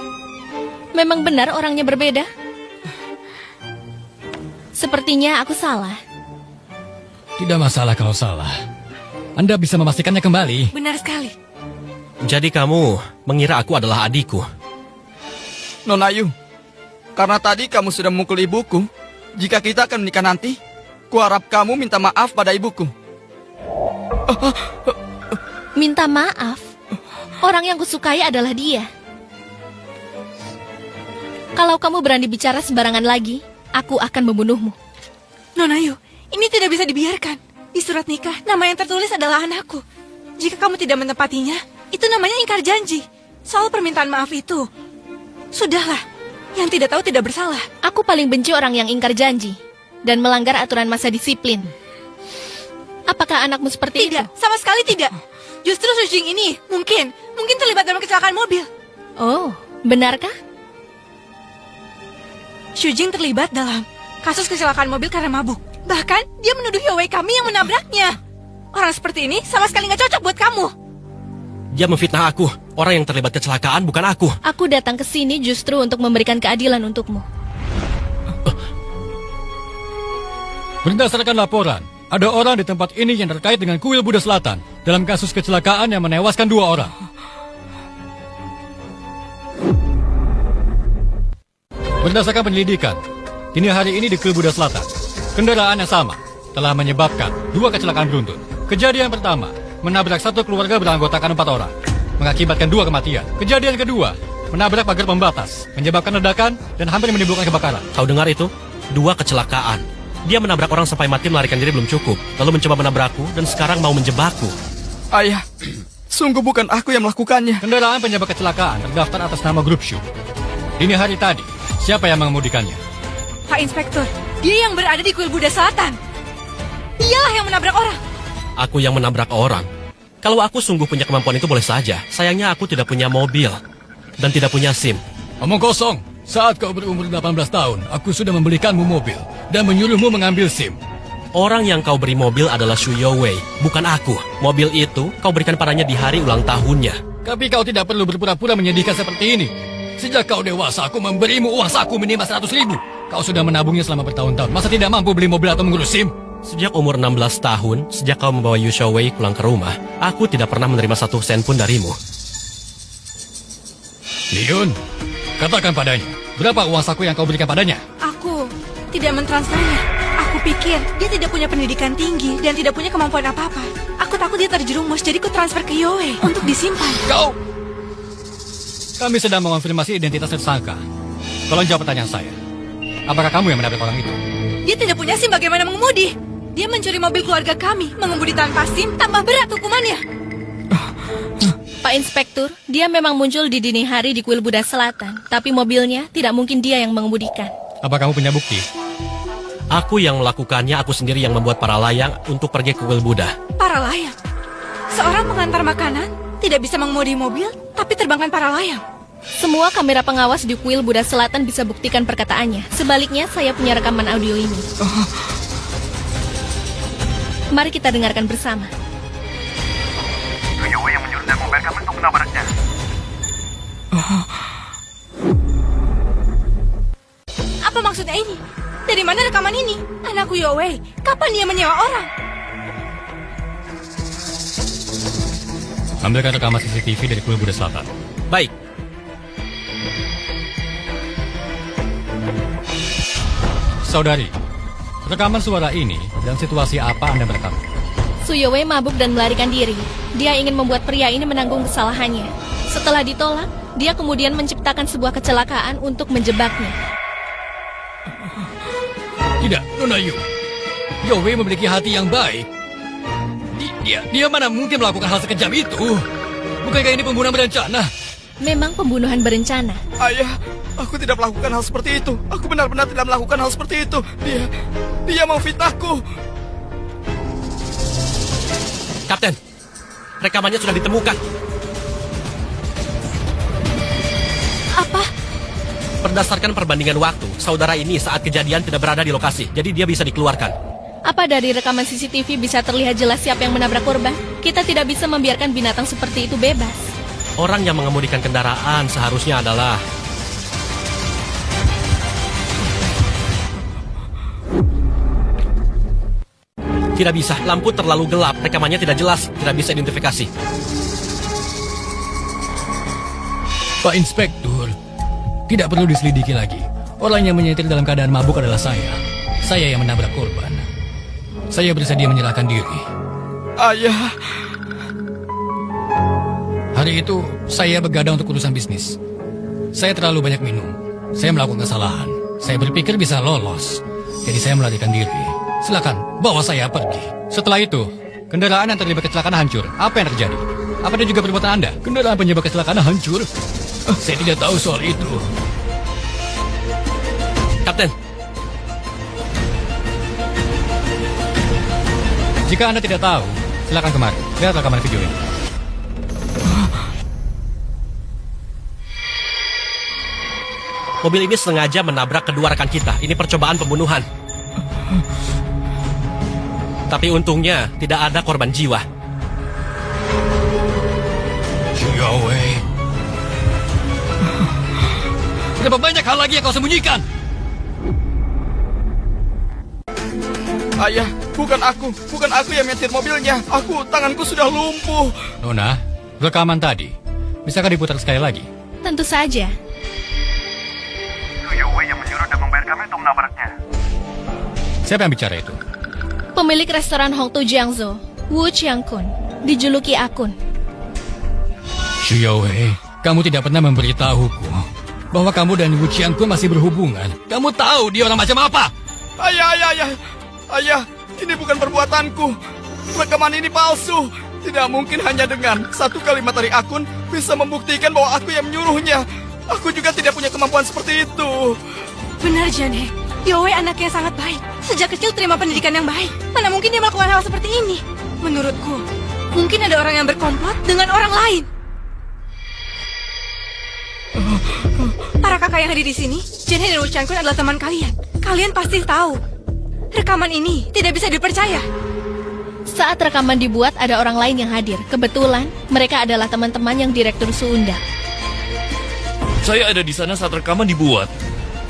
memang benar orangnya berbeda? Sepertinya aku salah. Tidak masalah kalau salah. Anda bisa memastikannya kembali. Benar sekali. Jadi kamu mengira aku adalah adikku? Nona Yu, karena tadi kamu sudah memukul ibuku, jika kita akan menikah nanti, kuharap kamu minta maaf pada ibuku. Minta maaf? Orang yang kusukai adalah dia. Kalau kamu berani bicara sembarangan lagi, aku akan membunuhmu. Nona Yu, ini tidak bisa dibiarkan. Di surat nikah, nama yang tertulis adalah anakku. Jika kamu tidak menepatinya, itu namanya ingkar janji. Soal permintaan maaf itu, sudahlah. Yang tidak tahu tidak bersalah. Aku paling benci orang yang ingkar janji dan melanggar aturan masa disiplin. Apakah anakmu seperti itu? Tidak, sama sekali tidak. Justru Su Jing ini mungkin terlibat dalam kecelakaan mobil. Oh, benarkah? Su Jing terlibat dalam kasus kecelakaan mobil karena mabuk. Bahkan dia menuduh Youwei kami yang menabraknya. Orang seperti ini sama sekali nggak cocok buat kamu. Dia memfitnah aku. Orang yang terlibat kecelakaan bukan aku. Aku datang ke sini justru untuk memberikan keadilan untukmu. Berdasarkan laporan, ada orang di tempat ini yang terkait dengan kuil Buddha Selatan dalam kasus kecelakaan yang menewaskan 2 orang. Berdasarkan penyelidikan, dini hari ini di kuil Buddha Selatan, kendaraan yang sama telah menyebabkan 2 kecelakaan beruntun. Kejadian pertama menabrak satu keluarga beranggotakan 4 orang, mengakibatkan 2 kematian. Kejadian kedua menabrak pagar pembatas, menyebabkan ledakan dan hampir menimbulkan kebakaran. Kau dengar itu? 2 kecelakaan. Dia menabrak orang sampai mati melarikan diri belum cukup. Lalu mencoba menabrakku dan sekarang mau menjebakku. Ayah, sungguh bukan aku yang melakukannya. Kendaraan penyebab kecelakaan terdaftar atas nama grup Shu. Dini hari tadi, siapa yang mengemudikannya? Pak Inspektur, dia yang berada di kuil Buddha Selatan. Dialah yang menabrak orang. Aku yang menabrak orang. Kalau aku sungguh punya kemampuan itu boleh saja. Sayangnya aku tidak punya mobil dan tidak punya SIM. Omong kosong. Saat kau berumur 18 tahun, aku sudah membelikanmu mobil dan menyuruhmu mengambil SIM. Orang yang kau beri mobil adalah Shu Youwei, bukan aku. Mobil itu kau berikan padanya di hari ulang tahunnya. Tapi kau tidak perlu berpura-pura menyedihkan seperti ini. Sejak kau dewasa, aku memberimu uang saku minimal 100.000. Kau sudah menabungnya selama bertahun-tahun. Masa tidak mampu beli mobil atau mengurus SIM? Sejak umur 16 tahun, sejak kau membawa Yu Xiaowei pulang ke rumah, aku tidak pernah menerima 1 sen pun darimu. Liun, katakan padanya, berapa uang saku yang kau berikan padanya? Aku tidak mentransfernya. Aku pikir dia tidak punya pendidikan tinggi dan tidak punya kemampuan apa-apa. Aku takut dia terjerumus, jadi ku transfer ke Yoe untuk disimpan. Kau! Kami sedang mengonfirmasi identitas tersangka. Tolong jawab pertanyaan saya. Apakah kamu yang menabrak orang itu? Dia tidak punya SIM, bagaimana mengemudi? Dia mencuri mobil keluarga kami, mengemudi tanpa SIM, tambah berat hukumannya. Pak Inspektur, dia memang muncul di dini hari di kuil Buddha Selatan. Tapi mobilnya tidak mungkin dia yang mengemudikan. Apa kamu punya bukti? Aku yang melakukannya, aku sendiri yang membuat para layang untuk pergi ke kuil Buddha. Para layang? Seorang pengantar makanan tidak bisa mengemudi mobil, tapi terbangkan para layang. Semua kamera pengawas di kuil Buddha Selatan bisa buktikan perkataannya. Sebaliknya, saya punya rekaman audio ini. Mari kita dengarkan bersama. Shu Youwei yang menyuruh dan membayar kami untuk menabraknya. Apa maksudnya ini? Dari mana rekaman ini? Anakku Yoe, kapan dia menyewa orang? Ambilkan rekaman CCTV dari kuil Buddha Selatan. Baik, Saudari, rekaman suara ini dan situasi apa Anda merekam? Shu Youwei mabuk dan melarikan diri. Dia ingin membuat pria ini menanggung kesalahannya. Setelah ditolak, dia kemudian menciptakan sebuah kecelakaan untuk menjebaknya. Tidak, Nona Yu. Yowie memiliki hati yang baik. Dia mana mungkin melakukan hal sekejam itu? Bukankah ini pembunuhan berencana? Memang pembunuhan berencana. Ayah, aku tidak melakukan hal seperti itu. Aku benar-benar tidak melakukan hal seperti itu. Dia mau fitnahku. Kapten, rekamannya sudah ditemukan. Apa? Berdasarkan perbandingan waktu, saudara ini saat kejadian tidak berada di lokasi, jadi dia bisa dikeluarkan. Apa dari rekaman CCTV bisa terlihat jelas siapa yang menabrak korban? Kita tidak bisa membiarkan binatang seperti itu bebas. Orang yang mengemudikan kendaraan seharusnya adalah... Tidak bisa, lampu terlalu gelap, rekamannya tidak jelas, tidak bisa identifikasi. Pak Inspektur, tidak perlu diselidiki lagi. Orang yang menyetir dalam keadaan mabuk adalah saya. Saya yang menabrak korban. Saya bersedia menyerahkan diri. Ayah, Hari itu, saya begadang untuk urusan bisnis. Saya terlalu banyak minum. Saya melakukan kesalahan. Saya berpikir bisa lolos. Jadi saya melarikan diri. Silakan, bawa saya pergi. Setelah itu, kendaraan yang terlibat kecelakaan hancur. Apa yang terjadi? Apa itu juga perbuatan Anda? Kendaraan penyebab kecelakaan hancur? Saya tidak tahu soal itu. Kapten, Jika Anda tidak tahu, silakan kemari. Lihat rekaman video ini. mobil ini sengaja menabrak kedua rekan kita. Ini percobaan pembunuhan. Tapi untungnya tidak ada korban jiwa. Xiaowei. Berapa banyak hal lagi yang kau sembunyikan? ayah, bukan aku yang nyetir mobilnya. Tanganku sudah lumpuh. Nona, rekaman tadi, bisakah diputar sekali lagi? Tentu saja. Shu Youwei yang menyuruh dan membayar kami untuk menabraknya. Siapa yang bicara itu? Pemilik restoran Hongtu Jiangzhou, Wu Qiangkun, dijuluki Akun. Xiaowei, kamu tidak pernah memberitahuku bahwa kamu dan Wu Qiangkun masih berhubungan. Kamu tahu dia orang macam apa? Ayah, Ayah, ini bukan perbuatanku. Rekaman ini palsu. Tidak mungkin hanya dengan satu kalimat dari akun bisa membuktikan bahwa aku yang menyuruhnya. Aku juga tidak punya kemampuan seperti itu. Benar, Jane. Yowei anaknya sangat baik. Sejak kecil terima pendidikan yang baik. Mana mungkin dia melakukan hal seperti ini? Menurutku, mungkin ada orang yang berkomplot dengan orang lain. Para kakak yang hadir di sini, Jane dan Wu Chankun adalah teman kalian. Kalian pasti tahu. Rekaman ini tidak bisa dipercaya. Saat rekaman dibuat, ada orang lain yang hadir. Kebetulan, mereka adalah teman-teman yang Direktur Su undang. Saya ada di sana saat rekaman dibuat.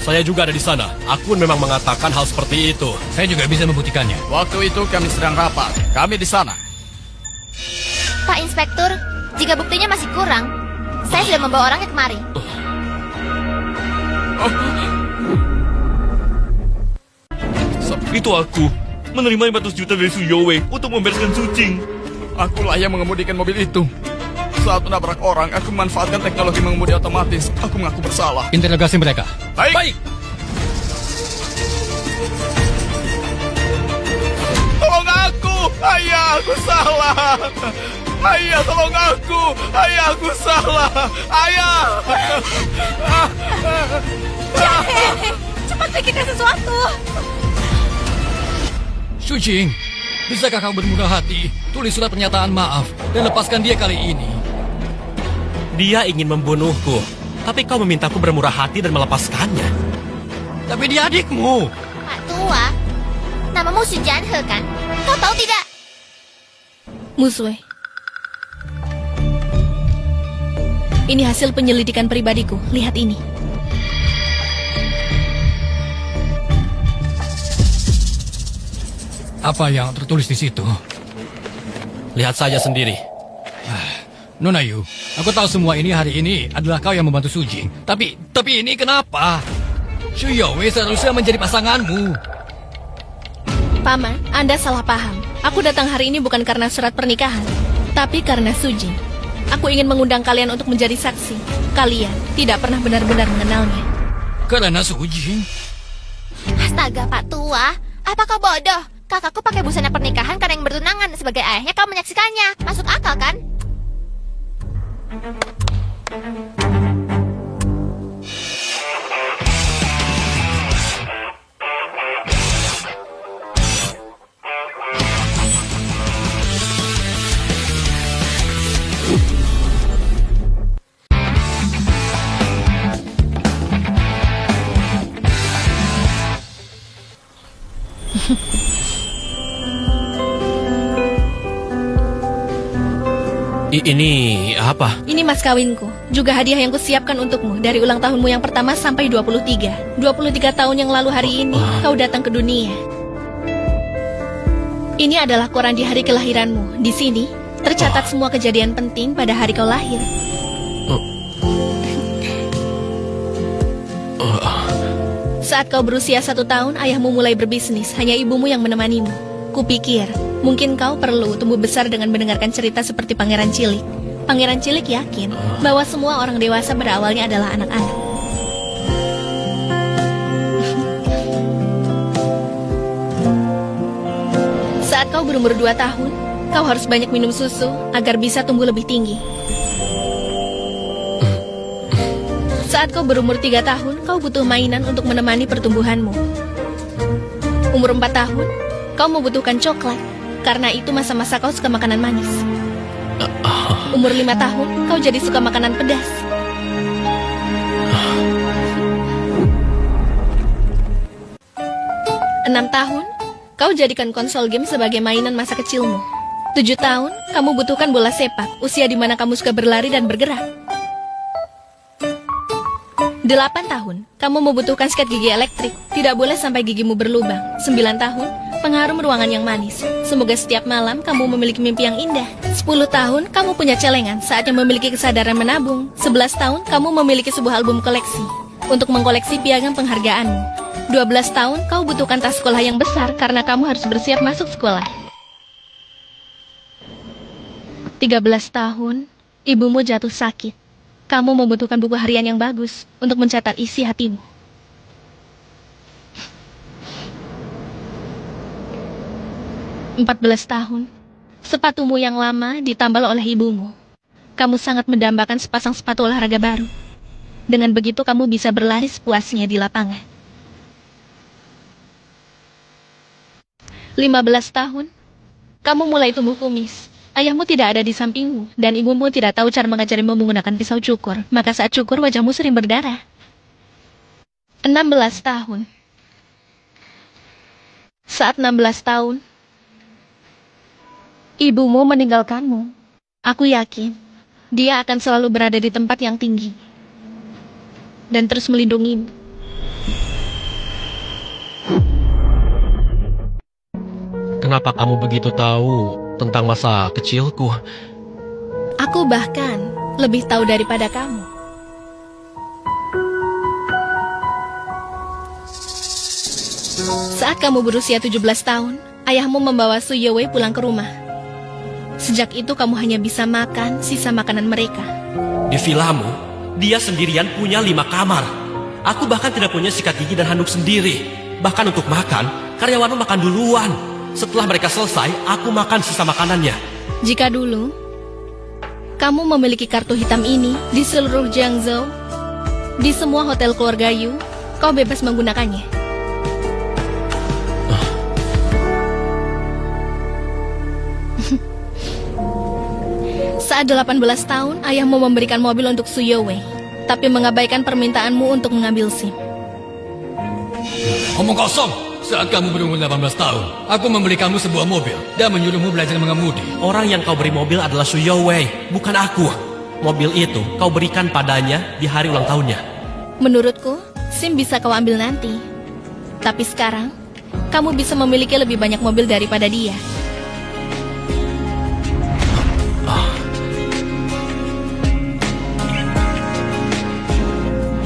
Saya juga ada di sana. Akun memang mengatakan hal seperti itu. Saya juga bisa membuktikannya. Waktu itu kami sedang rapat. Kami di sana. Pak Inspektur, jika buktinya masih kurang, saya sudah membawa orangnya kemari. Itu aku menerima 500 juta dari Su Yowei untuk membereskan Sucing. Akulah yang mengemudikan mobil itu. Saat menabrak orang, aku memanfaatkan teknologi mengemudi otomatis. Aku mengaku bersalah. Interogasi mereka. Baik. Tolong aku! Ayah, aku salah! Ayah, tolong aku! Ayah, aku salah! Ayah! Cepat pikirkan sesuatu. Sucing, bisakah kamu bermurah hati, tulis surat pernyataan maaf, dan lepaskan dia kali ini? Dia ingin membunuhku, tapi kau memintaku bermurah hati dan melepaskannya. Tapi dia adikmu. Pak Tua, namamu Su Janhe kan? Kau tahu tidak? Musue. Ini hasil penyelidikan pribadiku. Lihat ini. Apa yang tertulis di situ? Lihat saja sendiri. Nona Yu, aku tahu semua ini hari ini adalah kau yang membantu Sujing. Tapi ini kenapa? Su Yowei seharusnya menjadi pasanganmu. Paman, Anda salah paham. Aku datang hari ini bukan karena surat pernikahan, tapi karena Sujing. Aku ingin mengundang kalian untuk menjadi saksi. Kalian tidak pernah benar-benar mengenalnya. Karena Sujing? Astaga, Pak Tua. Apa kau bodoh? Kakakku pakai busana pernikahan karena yang bertunangan. Sebagai ayahnya kau menyaksikannya. Masuk akal kan? Ini apa? Ini mas kawinku, juga hadiah yang kusiapkan untukmu dari ulang tahunmu yang pertama sampai 23. 23 tahun yang lalu hari ini, kau datang ke dunia. Ini adalah koran di hari kelahiranmu. Di sini, tercatat semua kejadian penting pada hari kau lahir. Saat kau berusia 1 tahun, ayahmu mulai berbisnis, hanya ibumu yang menemanimu. Kupikir, mungkin kau perlu tumbuh besar dengan mendengarkan cerita seperti Pangeran Cilik. Pangeran Cilik yakin bahwa semua orang dewasa pada awalnya adalah anak-anak. Saat kau berumur 2 tahun, kau harus banyak minum susu agar bisa tumbuh lebih tinggi. Saat kau berumur 3 tahun, kau butuh mainan untuk menemani pertumbuhanmu. Umur 4 tahun, kau membutuhkan coklat, karena itu masa-masa kau suka makanan manis. Umur 5 tahun, kau jadi suka makanan pedas. 6 tahun, kau jadikan konsol game sebagai mainan masa kecilmu. 7 tahun, kamu butuhkan bola sepak, usia di mana kamu suka berlari dan bergerak. 8 tahun, kamu membutuhkan sikat gigi elektrik. Tidak boleh sampai gigimu berlubang. 9 tahun, pengharum ruangan yang manis. Semoga setiap malam kamu memiliki mimpi yang indah. 10 tahun, kamu punya celengan saatnya memiliki kesadaran menabung. 11 tahun, kamu memiliki sebuah album koleksi untuk mengkoleksi piagam penghargaanmu. 12 tahun, kau butuhkan tas sekolah yang besar karena kamu harus bersiap masuk sekolah. 13 tahun, ibumu jatuh sakit. Kamu membutuhkan buku harian yang bagus untuk mencatat isi hatimu. 14 tahun. Sepatumu yang lama ditambal oleh ibumu. Kamu sangat mendambakan sepasang sepatu olahraga baru. Dengan begitu kamu bisa berlari sepuasnya di lapangan. 15 tahun. Kamu mulai tumbuh kumis. Ayahmu tidak ada di sampingmu, dan ibumu tidak tahu cara mengajarimu menggunakan pisau cukur. Maka saat cukur wajahmu sering berdarah. 16 tahun. Saat 16 tahun, ibumu meninggalkanmu. Aku yakin, dia akan selalu berada di tempat yang tinggi. Dan terus melindungimu. Kenapa kamu begitu tahu tentang masa kecilku? Aku bahkan lebih tahu daripada kamu. Saat kamu berusia 17 tahun, ayahmu membawa Su Yowei pulang ke rumah. Sejak itu kamu hanya bisa makan sisa makanan mereka. Di vilamu, dia sendirian punya 5 kamar. Aku bahkan tidak punya sikat gigi dan handuk sendiri. Bahkan untuk makan, karyawanmu makan duluan. Setelah mereka selesai, aku makan sisa makanannya. Jika dulu, kamu memiliki kartu hitam ini di seluruh Jiangzhou, di semua hotel keluarga Yu, kau bebas menggunakannya. Saat 18 tahun, ayahmu memberikan mobil untuk Su Yowei, tapi mengabaikan permintaanmu untuk mengambil SIM. Omong kosong. Saat kamu berumur 18 tahun, aku membeli kamu sebuah mobil dan menyuruhmu belajar mengemudi. Orang yang kau beri mobil adalah Su Yowei, bukan aku. Mobil itu kau berikan padanya di hari ulang tahunnya. Menurutku, SIM bisa kau ambil nanti. Tapi sekarang, kamu bisa memiliki lebih banyak mobil daripada dia. Ah.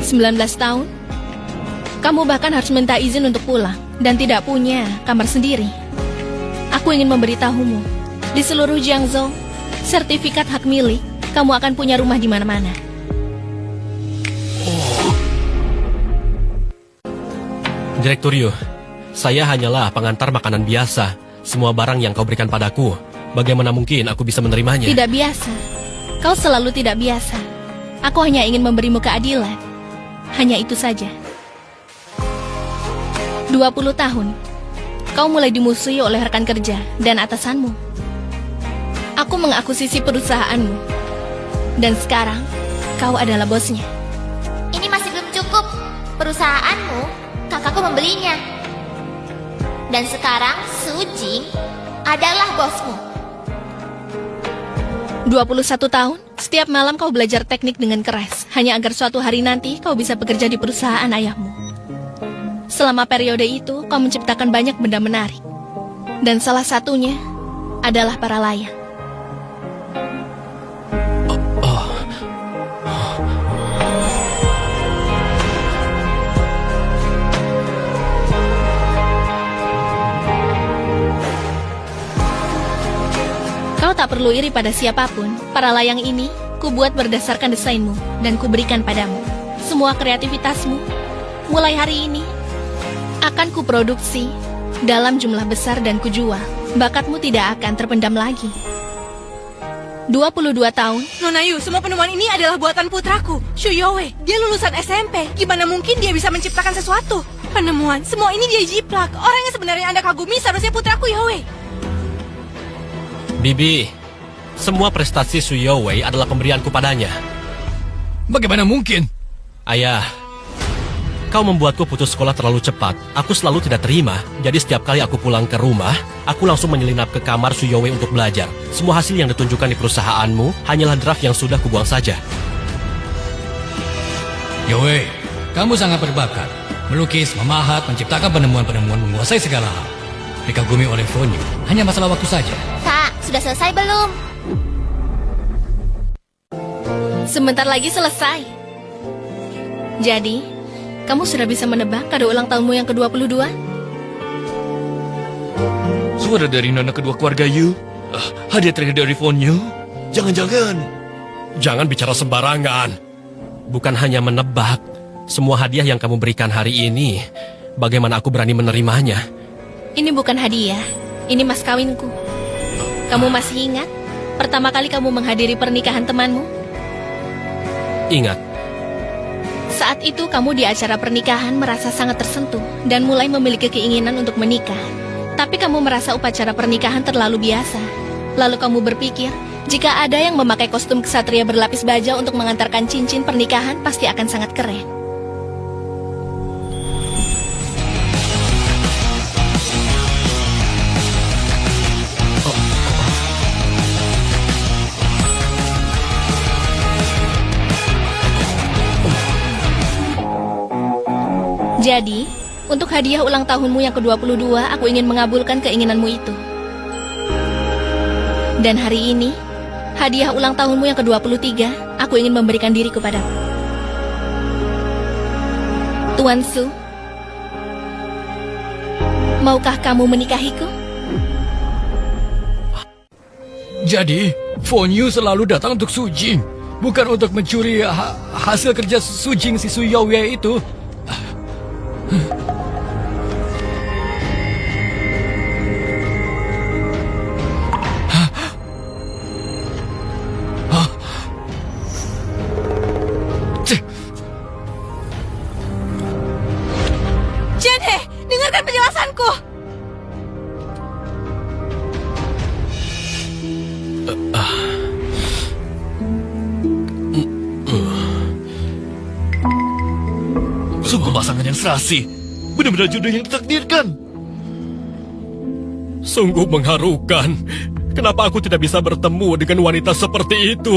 19 tahun, kamu bahkan harus minta izin untuk pulang dan tidak punya kamar sendiri. Aku ingin memberitahumu, di seluruh Jiangzhou, sertifikat hak milik, kamu akan punya rumah di mana-mana. Direktur Yu, saya hanyalah pengantar makanan biasa. Semua barang yang kau berikan padaku, bagaimana mungkin aku bisa menerimanya? Tidak biasa. Kau selalu tidak biasa. Aku hanya ingin memberimu keadilan. Hanya itu saja. 20 tahun, kau mulai dimusuhi oleh rekan kerja dan atasanmu. Aku mengakuisisi perusahaanmu. Dan sekarang, kau adalah bosnya. Ini masih belum cukup. Perusahaanmu, kakakku membelinya. Dan sekarang Su Jing adalah bosmu. 21 tahun, setiap malam kau belajar teknik dengan keras, hanya agar suatu hari nanti kau bisa bekerja di perusahaan ayahmu. Selama periode itu, kau menciptakan banyak benda menarik. Dan salah satunya adalah para layang. Kau tak perlu iri pada siapapun. Para layang ini, ku buat berdasarkan desainmu, dan ku berikan padamu. Semua kreativitasmu, mulai hari ini, akan kuproduksi dalam jumlah besar dan kujual. Bakatmu tidak akan terpendam lagi. 22 tahun. Nona Yu, semua penemuan ini adalah buatan putraku, Su Yowei. Dia lulusan SMP. Gimana mungkin dia bisa menciptakan sesuatu? Penemuan, semua ini dia jiplak. Orang yang sebenarnya Anda kagumi seharusnya putraku Yowei. Bibi, semua prestasi Su Yowei adalah pemberianku padanya. Bagaimana mungkin? Ayah, kau membuatku putus sekolah terlalu cepat. Aku selalu tidak terima. Jadi setiap kali aku pulang ke rumah, aku langsung menyelinap ke kamar Su Yowei untuk belajar. Semua hasil yang ditunjukkan di perusahaanmu hanyalah draft yang sudah kubuang saja. Yowei, kamu sangat berbakat. Melukis, memahat, menciptakan penemuan-penemuan, menguasai segala hal. Dikagumi oleh Fonyu, hanya masalah waktu saja. Kak, sudah selesai belum? Sebentar lagi selesai. Jadi, kamu sudah bisa menebak kado ulang tahunmu yang ke-22? Suara dari nona kedua keluarga Yu. Hadiah terakhir dari Fonyu. Jangan-jangan. Jangan bicara sembarangan. Bukan hanya menebak. Semua hadiah yang kamu berikan hari ini, bagaimana aku berani menerimanya? Ini bukan hadiah. Ini mas kawinku. Kamu masih ingat? Pertama kali kamu menghadiri pernikahan temanmu? Ingat, Saat itu kamu di acara pernikahan merasa sangat tersentuh dan mulai memiliki keinginan untuk menikah. Tapi kamu merasa upacara pernikahan terlalu biasa. Lalu kamu berpikir, jika ada yang memakai kostum ksatria berlapis baja untuk mengantarkan cincin pernikahan, pasti akan sangat keren. Jadi, untuk hadiah ulang tahunmu yang ke-22, aku ingin mengabulkan keinginanmu itu. Dan hari ini, hadiah ulang tahunmu yang ke-23, aku ingin memberikan diriku padamu. Tuan Su, maukah kamu menikahiku? Jadi, Fonyu selalu datang untuk Sujing, bukan untuk mencuri hasil kerja Sujing si Suyowie itu. Jenhe, dengarkan penjelasanku. Sungguh pasangan yang serasi. Benar-benar jodoh yang ditakdirkan. sungguh mengharukan. Kenapa aku tidak bisa bertemu dengan wanita seperti itu?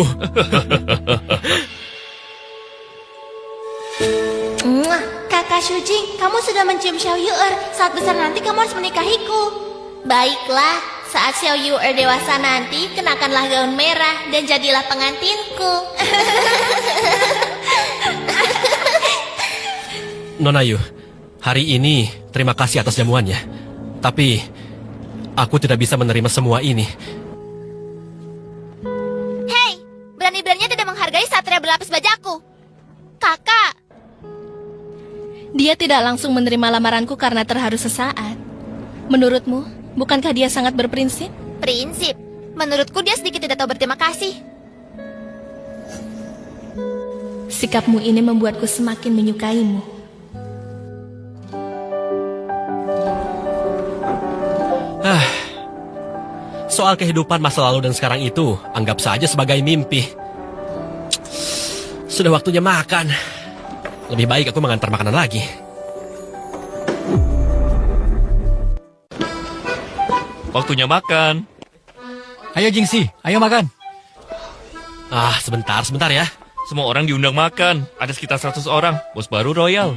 Kakak Shujing, kamu sudah mencium Xiao Yu'er. Saat besar nanti kamu harus menikahiku. Baiklah, saat Xiao Yu'er dewasa nanti, kenakanlah gaun merah dan jadilah pengantinku. Nona Yu, hari ini terima kasih atas jamuannya. Tapi, aku tidak bisa menerima semua ini. Hei, berani-beraninya tidak menghargai satria berlapis bajaku. Kakak, Dia tidak langsung menerima lamaranku karena terharu sesaat. Menurutmu, bukankah dia sangat berprinsip? prinsip. Menurutku dia sedikit tidak tahu berterima kasih. Sikapmu ini membuatku semakin menyukaimu. Soal kehidupan masa lalu dan sekarang itu, anggap saja sebagai mimpi. Sudah waktunya makan. Lebih baik aku mengantar makanan lagi. Waktunya makan. Ayo Jingxi, ayo makan. Sebentar ya. Semua orang diundang makan. Ada sekitar 100 orang. Bos baru Royal.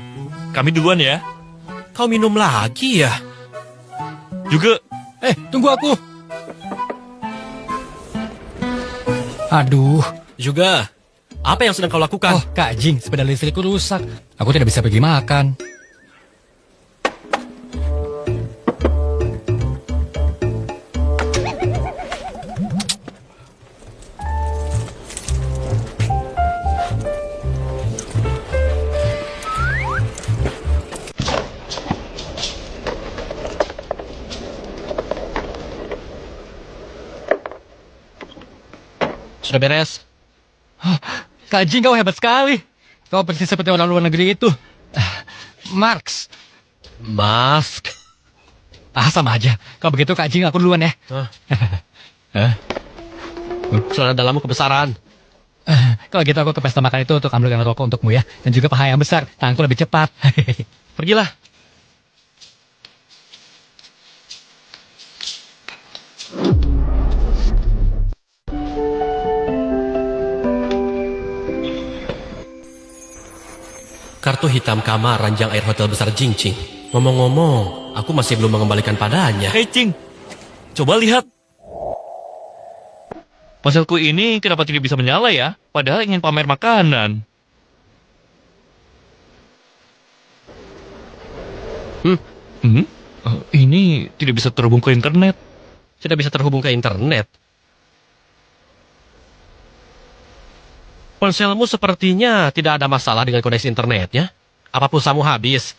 Kami duluan ya. Kau minum lagi ya? Juga. Tunggu aku. Aduh. Juga. Apa yang sedang kau lakukan? Oh, Kak Jing, sepeda listrikku rusak. Aku tidak bisa pergi makan. Sudah beres? Kak Jing, kau hebat sekali. Kau persis seperti orang luar negeri itu. Marx. Mask. Sama aja. Kalau begitu Kak Jing, aku duluan ya. Celana dalammu kebesaran. Kalau gitu aku ke pesta makan itu untuk ambilkan rokok untukmu ya. Dan juga paha yang besar. Tanganku lebih cepat. Pergilah. Kartu hitam kamar ranjang air hotel besar Jingqing. Ngomong-ngomong, aku masih belum mengembalikan padanya. Hei Cing, coba lihat. Ponselku ini kenapa tidak bisa menyala ya? Padahal ingin pamer makanan. Ini tidak bisa terhubung ke internet. Tidak bisa terhubung ke internet. Ponselmu sepertinya tidak ada masalah dengan koneksi internetnya. Apa pulsamu habis?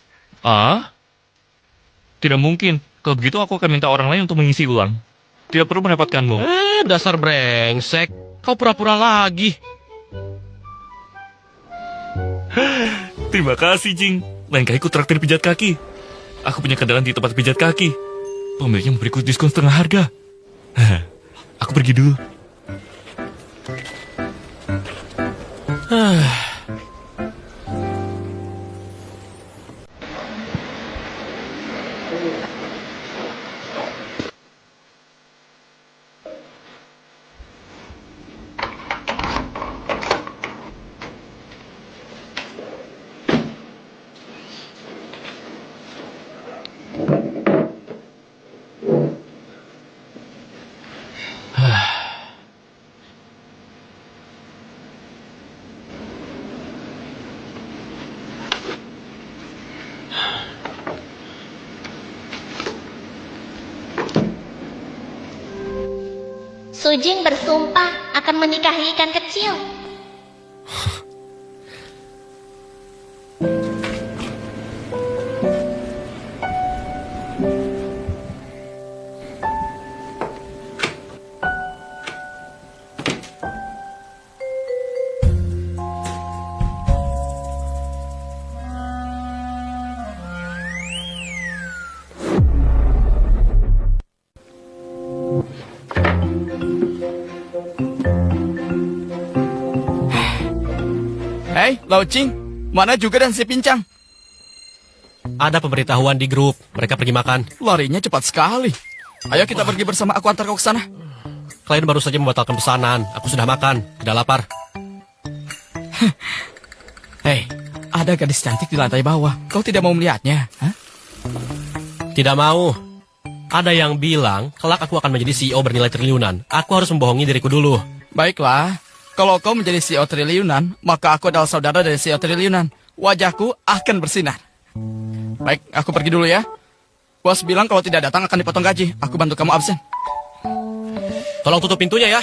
Tidak mungkin. Kalau begitu aku akan minta orang lain untuk mengisi ulang. Tidak perlu merepotkanmu. Dasar brengsek. Kau pura-pura lagi. Terima kasih, Jing. Lain kali ku traktir pijat kaki. Aku punya kenalan di tempat pijat kaki. Pemiliknya memberiku diskon setengah harga. Aku pergi dulu. Sujing bersumpah akan menikahi ikan kecil. Hei, Lao Ching, mana juga dan si Pincang? Ada pemberitahuan di grup. Mereka pergi makan. Larinya cepat sekali. Ayo kita pergi bersama, aku antar kau ke sana. Kalian baru saja membatalkan pesanan. Aku sudah makan. Tidak lapar. Hei, ada gadis cantik di lantai bawah. Kau tidak mau melihatnya? Hah? Tidak mau. Ada yang bilang, kelak aku akan menjadi CEO bernilai triliunan. Aku harus membohongi diriku dulu. Baiklah, kalau kau menjadi CEO triliunan, maka aku adalah saudara dari CEO triliunan. Wajahku akan bersinar. Baik, aku pergi dulu ya. Bos bilang kalau tidak datang akan dipotong gaji. Aku bantu kamu absen. Tolong tutup pintunya ya.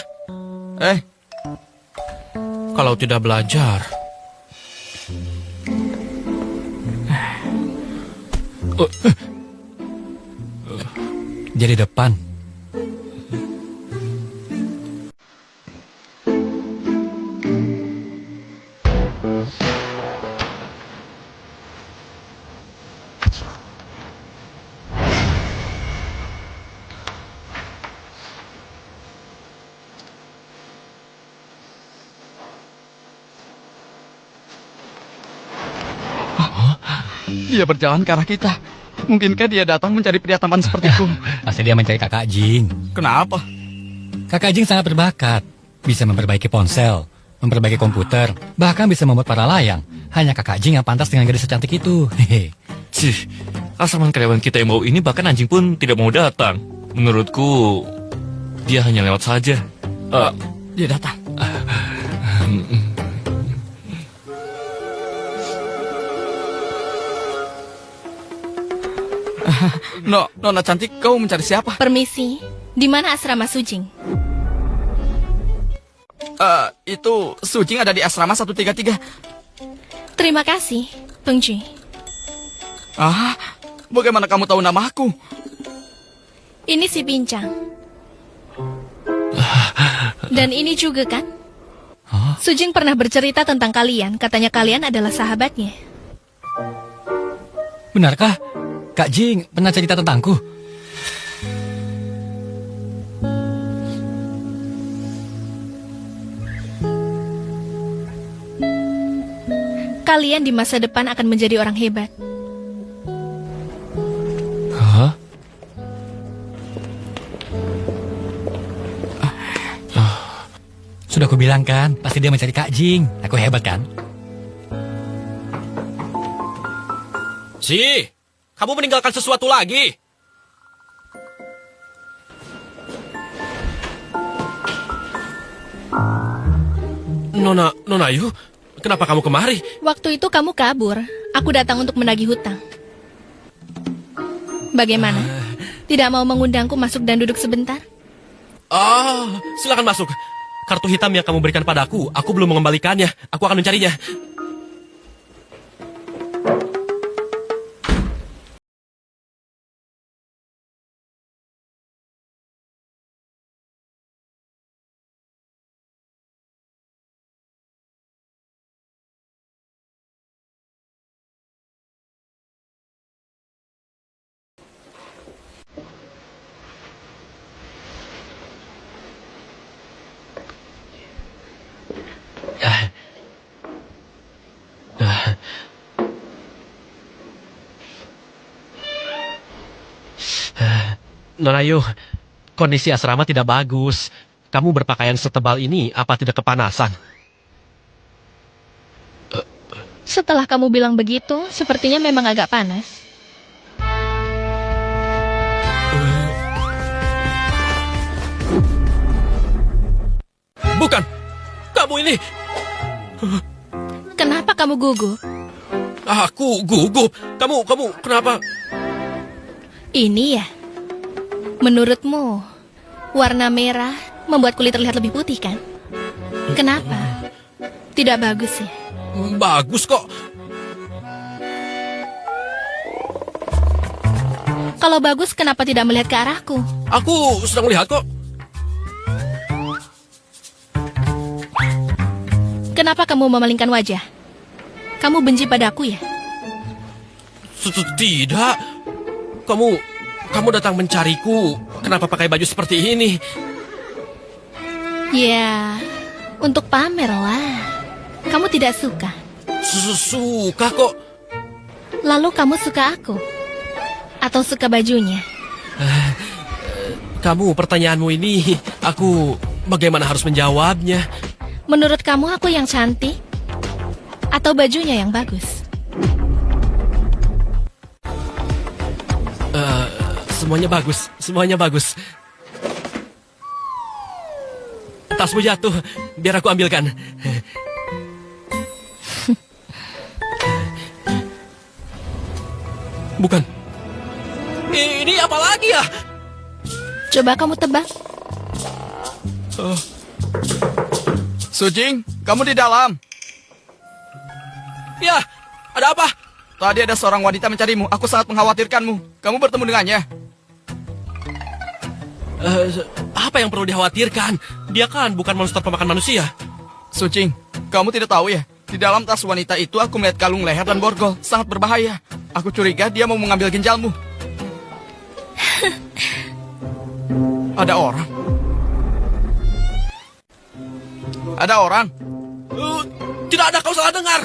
Kalau tidak belajar. Jadi depan. Dia berjalan ke arah kita. Mungkinkah dia datang mencari pria tampan sepertiku? Pasti dia mencari kakak Jing. Kenapa? Kakak Jing sangat berbakat. Bisa memperbaiki ponsel, memperbaiki komputer, bahkan bisa membuat para layang. Hanya kakak Jing yang pantas dengan gadis secantik itu. Hehe. Cih, asrama karyawan kita yang mau ini bahkan anjing pun tidak mau datang. Menurutku, dia hanya lewat saja. Dia datang. Nona cantik, kau mencari siapa? Permisi, di mana asrama Sujing? Itu Sujing ada di asrama 133. Terima kasih, Pengji. Bagaimana kamu tahu nama aku? Ini si Pincang. Dan ini juga kan? Sujing pernah bercerita tentang kalian. Katanya kalian adalah sahabatnya. Benarkah? Kak Jing pernah cerita tentangku? Kalian di masa depan akan menjadi orang hebat. Hah? Sudah kubilang kan, pasti dia mencari Kak Jing. Aku hebat kan? Si, kamu meninggalkan sesuatu lagi. Nona Ayu, kenapa kamu kemari? Waktu itu kamu kabur. Aku datang untuk menagih hutang. Bagaimana? Tidak mau mengundangku masuk dan duduk sebentar? Silakan masuk. Kartu hitam yang kamu berikan padaku, aku belum mengembalikannya. Aku akan mencarinya. Nona Ayu, kondisi asrama tidak bagus. Kamu berpakaian setebal ini, apa tidak kepanasan? Setelah kamu bilang begitu, sepertinya memang agak panas. Bukan! Kamu ini... Kenapa kamu gugup? Aku gugup. Kamu kenapa? Ini ya. Menurutmu, warna merah membuat kulit terlihat lebih putih kan? Kenapa? Tidak bagus ya? Bagus kok. Kalau bagus, kenapa tidak melihat ke arahku? Aku sedang melihat kok. Kenapa kamu memalingkan wajah? Kamu benci padaku ya? Tidak. Kamu datang mencariku. Kenapa pakai baju seperti ini? Ya, untuk pamer lah. Kamu tidak suka. Suka kok. Lalu kamu suka aku? Atau suka bajunya? Kamu pertanyaanmu ini, aku bagaimana harus menjawabnya? Menurut kamu aku yang cantik? Atau bajunya yang bagus? Semuanya bagus. Tasmu jatuh, biar aku ambilkan. Bukan. Ini apa lagi ya? Coba kamu tebak. Sujing, kamu di dalam. Ya, ada apa? Tadi ada seorang wanita mencarimu. Aku sangat mengkhawatirkanmu. Kamu bertemu dengannya? Apa yang perlu dikhawatirkan? Dia kan bukan monster pemakan manusia. Sujing, kamu tidak tahu ya? Di dalam tas wanita itu aku melihat kalung leher dan borgol. Sangat berbahaya. Aku curiga dia mau mengambil ginjalmu. Ada orang. Ada orang. Tidak ada, kau salah dengar.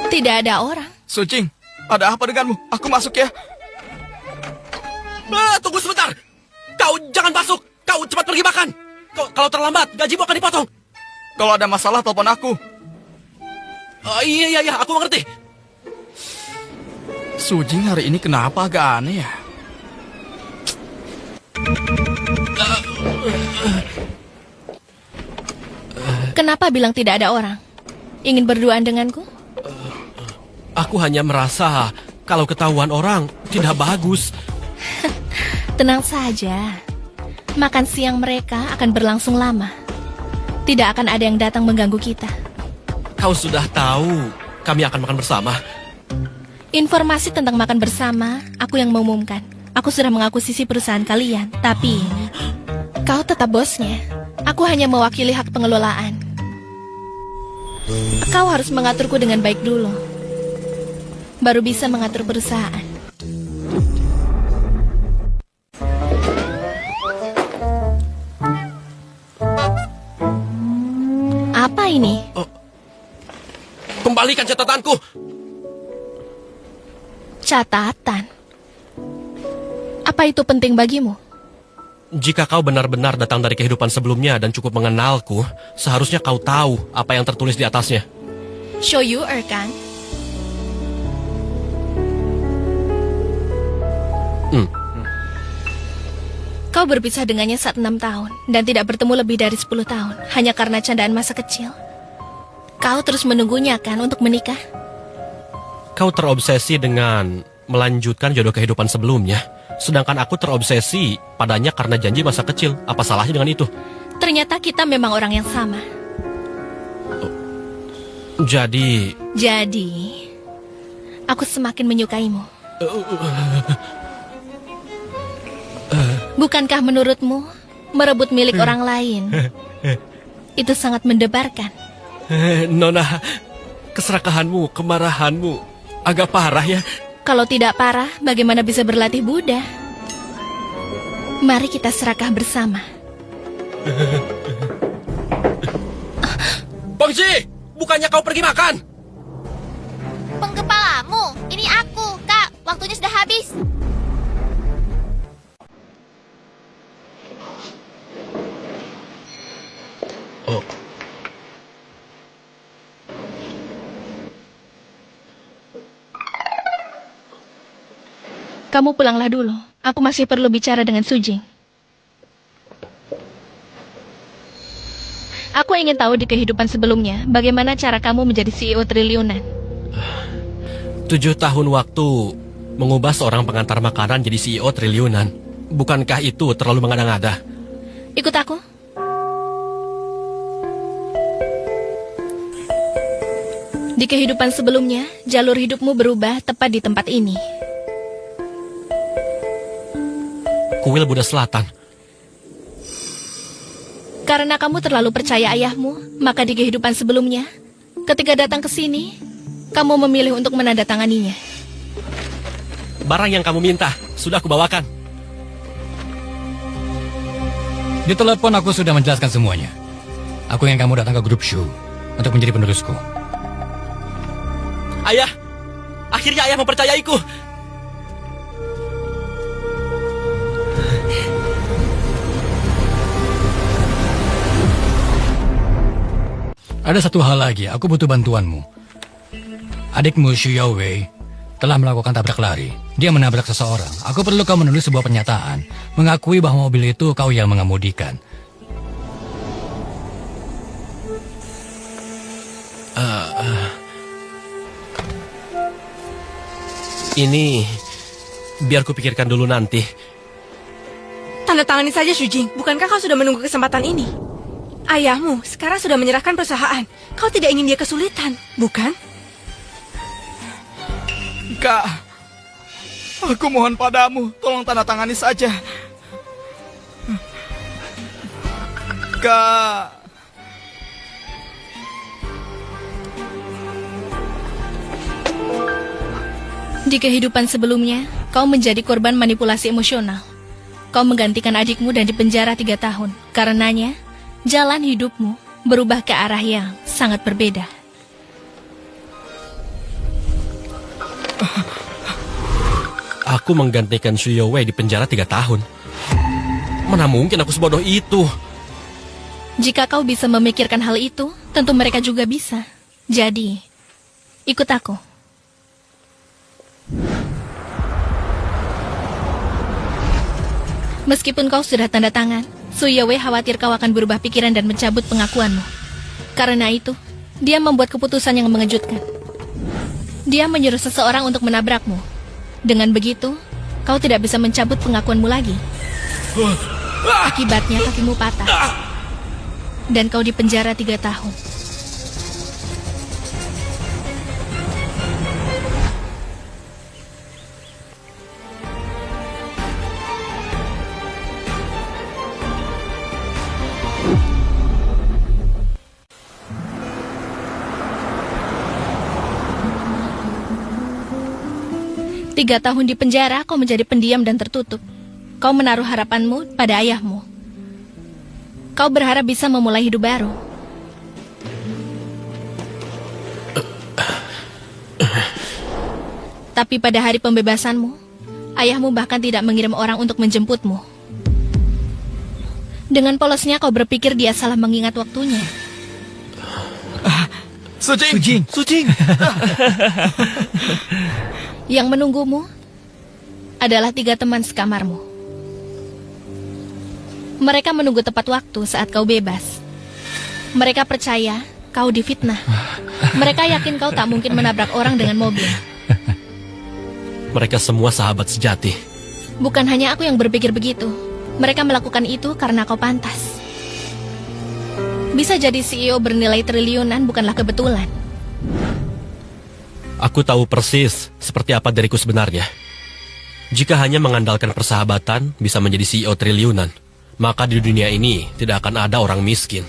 Tidak ada orang. Sujing, ada apa denganmu? Aku masuk ya. Tunggu sebentar. Kau jangan masuk. Kau cepat pergi makan. Kalau terlambat, gajimu akan dipotong. Kalau ada masalah, telepon aku. Iya, aku mengerti. Sujing hari ini kenapa agak aneh ya? Kenapa bilang tidak ada orang? Ingin berduaan denganku? Aku hanya merasa kalau ketahuan orang tidak bagus. Tenang saja. Makan siang mereka akan berlangsung lama. Tidak akan ada yang datang mengganggu kita. Kau sudah tahu kami akan makan bersama. Informasi tentang makan bersama, aku yang mengumumkan. Aku sudah mengakuisisi perusahaan kalian, tapi kau tetap bosnya. Aku hanya mewakili hak pengelolaan. Kau harus mengaturku dengan baik dulu. Baru bisa mengatur perusahaan. Apa ini? Kembalikan catatanku. Catatan? Apa itu penting bagimu? Jika kau benar-benar datang dari kehidupan sebelumnya dan cukup mengenalku, seharusnya kau tahu apa yang tertulis di atasnya. Show you, Erkan. Kau berpisah dengannya saat 6 tahun dan tidak bertemu lebih dari 10 tahun hanya karena candaan masa kecil. Kau terus menunggunya kan untuk menikah? Kau terobsesi dengan melanjutkan jodoh kehidupan sebelumnya, sedangkan aku terobsesi padanya karena janji masa kecil. Apa salahnya dengan itu? Ternyata kita memang orang yang sama. Jadi, aku semakin menyukaimu. Bukankah menurutmu merebut milik orang lain itu sangat mendebarkan? Nona, keserakahanmu, kemarahanmu agak parah ya. Kalau tidak parah, bagaimana bisa berlatih Buddha? Mari kita serakah bersama. Bangji, bukannya kau pergi makan? Penggepalamu, ini aku, Kak. waktunya sudah habis. Kamu pulanglah dulu. Aku masih perlu bicara dengan Sujing. Aku ingin tahu di kehidupan sebelumnya, bagaimana cara kamu menjadi CEO triliunan. 7 tahun waktu mengubah seorang pengantar makanan jadi CEO triliunan. Bukankah itu terlalu mengada-ngada? Ikut aku. Di kehidupan sebelumnya, jalur hidupmu berubah tepat di tempat ini. Kuil Buddha Selatan. Karena kamu terlalu percaya ayahmu, maka di kehidupan sebelumnya, ketika datang ke sini, kamu memilih untuk menandatanganinya. Barang yang kamu minta, sudah aku bawakan. Di telepon aku sudah menjelaskan semuanya. Aku ingin kamu datang ke grup Shu untuk menjadi penerusku. Ayah, akhirnya ayah mempercayaiku. Ada satu hal lagi, aku butuh bantuanmu. Adikmu Xu Yaowei telah melakukan tabrak lari. Dia menabrak seseorang. Aku perlu kau menulis sebuah pernyataan, mengakui bahwa mobil itu kau yang mengemudikan. Ini biar kupikirkan dulu nanti. Tanda tangani saja, Shujing. Bukankah kau sudah menunggu kesempatan ini? Ayahmu sekarang sudah menyerahkan perusahaan. Kau tidak ingin dia kesulitan, bukan? Kak, aku mohon padamu, tolong tanda tangani saja. Kak. Di kehidupan sebelumnya, kau menjadi korban manipulasi emosional. Kau menggantikan adikmu dan dipenjara 3 tahun. Karenanya, jalan hidupmu berubah ke arah yang sangat berbeda. Aku menggantikan Xu Yaowei di penjara 3 tahun. Mana mungkin aku sebodoh itu? Jika kau bisa memikirkan hal itu, tentu mereka juga bisa. Jadi, ikut aku. Meskipun kau sudah tanda tangan, Xu Yaowei khawatir kau akan berubah pikiran dan mencabut pengakuanmu. Karena itu, dia membuat keputusan yang mengejutkan. Dia menyuruh seseorang untuk menabrakmu. Dengan begitu, kau tidak bisa mencabut pengakuanmu lagi. Akibatnya kakimu patah. Dan kau dipenjara 3 tahun. Tiga tahun di penjara, kau menjadi pendiam dan tertutup. Kau menaruh harapanmu pada ayahmu. Kau berharap bisa memulai hidup baru. Tapi pada hari pembebasanmu, ayahmu bahkan tidak mengirim orang untuk menjemputmu. Dengan polosnya kau berpikir dia salah mengingat waktunya. Sujing. Yang menunggumu adalah 3 teman sekamarmu. Mereka menunggu tepat waktu saat kau bebas. Mereka percaya kau difitnah. Mereka yakin kau tak mungkin menabrak orang dengan mobil. Mereka semua sahabat sejati. Bukan hanya aku yang berpikir begitu. Mereka melakukan itu karena kau pantas. Bisa jadi CEO bernilai triliunan bukanlah kebetulan. Aku tahu persis seperti apa diriku sebenarnya. Jika hanya mengandalkan persahabatan bisa menjadi CEO triliunan, maka di dunia ini tidak akan ada orang miskin.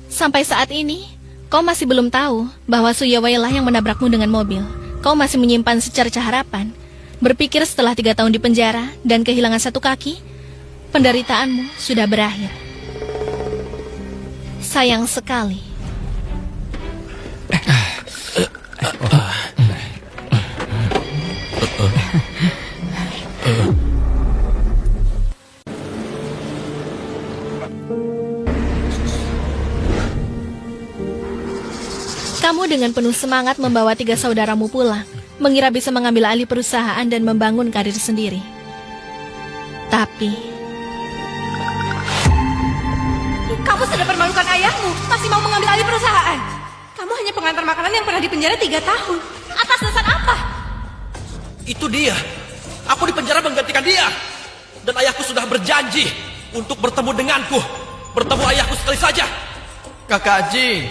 Sampai saat ini, kau masih belum tahu bahwa Xu Yaowei lah yang menabrakmu dengan mobil. Kau masih menyimpan secerca harapan. Berpikir setelah 3 tahun di penjara dan kehilangan 1 kaki, penderitaanmu sudah berakhir. Sayang sekali. Kamu dengan penuh semangat membawa 3 saudaramu pulang, mengira bisa mengambil alih perusahaan dan membangun karir sendiri. Tapi Kamu sudah permalukan ayahmu, masih mau mengambil alih perusahaan. Kamu hanya pengantar makanan yang pernah dipenjara 3 tahun. Atas dasar apa? Itu dia. Aku dipenjara menggantikan dia. Dan ayahku sudah berjanji untuk bertemu denganku. Bertemu ayahku sekali saja. Kakak Jing,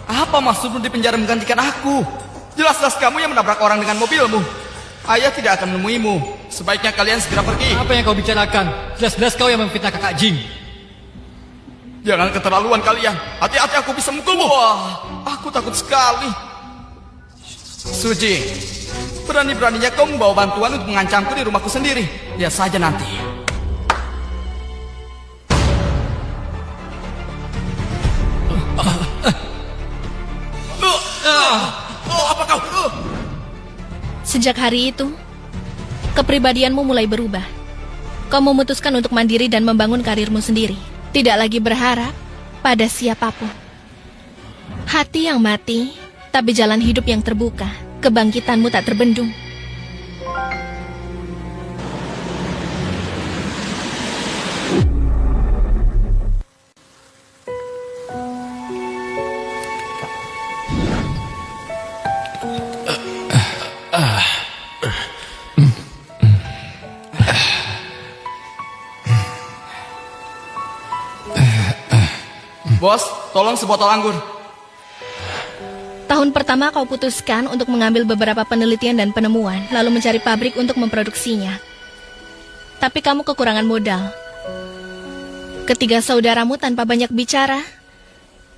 apa maksudmu di penjara menggantikan aku? Jelas-jelas kamu yang menabrak orang dengan mobilmu. Ayah tidak akan menemuimu. Sebaiknya kalian segera pergi. Apa yang kau bicarakan? Jelas-jelas kau yang memfitnah kakak Jing. Jangan keterlaluan kalian. Hati-hati aku bisa mukulmu. Wah, aku takut sekali. Suji, berani-beraninya kau membawa bantuan untuk mengancamku di rumahku sendiri. Lihat saja nanti. Apa kau? sejak hari itu, kepribadianmu mulai berubah. Kau memutuskan untuk mandiri dan membangun karirmu sendiri. Tidak lagi berharap pada siapapun. Hati yang mati, tapi jalan hidup yang terbuka. Kebangkitanmu tak terbendung. Bos, tolong sebotol anggur. Tahun pertama kau putuskan untuk mengambil beberapa penelitian dan penemuan, lalu mencari pabrik untuk memproduksinya. Tapi kamu kekurangan modal. Ketiga saudaramu tanpa banyak bicara,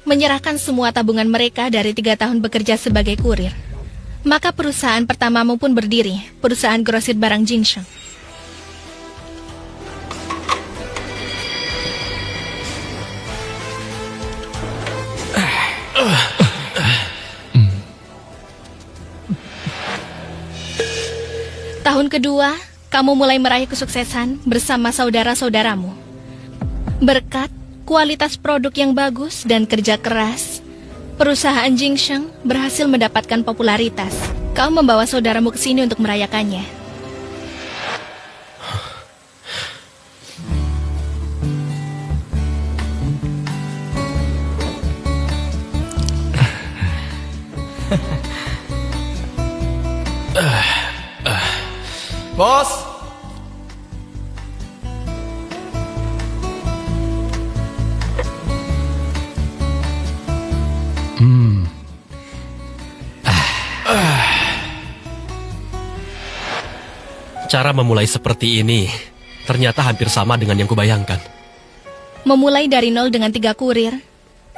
menyerahkan semua tabungan mereka dari 3 tahun bekerja sebagai kurir. Maka perusahaan pertamamu pun berdiri, perusahaan grosir barang Jinsheng. Tahun kedua, kamu mulai meraih kesuksesan bersama saudara-saudaramu. Berkat kualitas produk yang bagus dan kerja keras, perusahaan Jinsheng berhasil mendapatkan popularitas. Kau membawa saudaramu ke sini untuk merayakannya. Bos, Cara memulai seperti ini ternyata hampir sama dengan yang kubayangkan. Memulai dari nol dengan 3 kurir,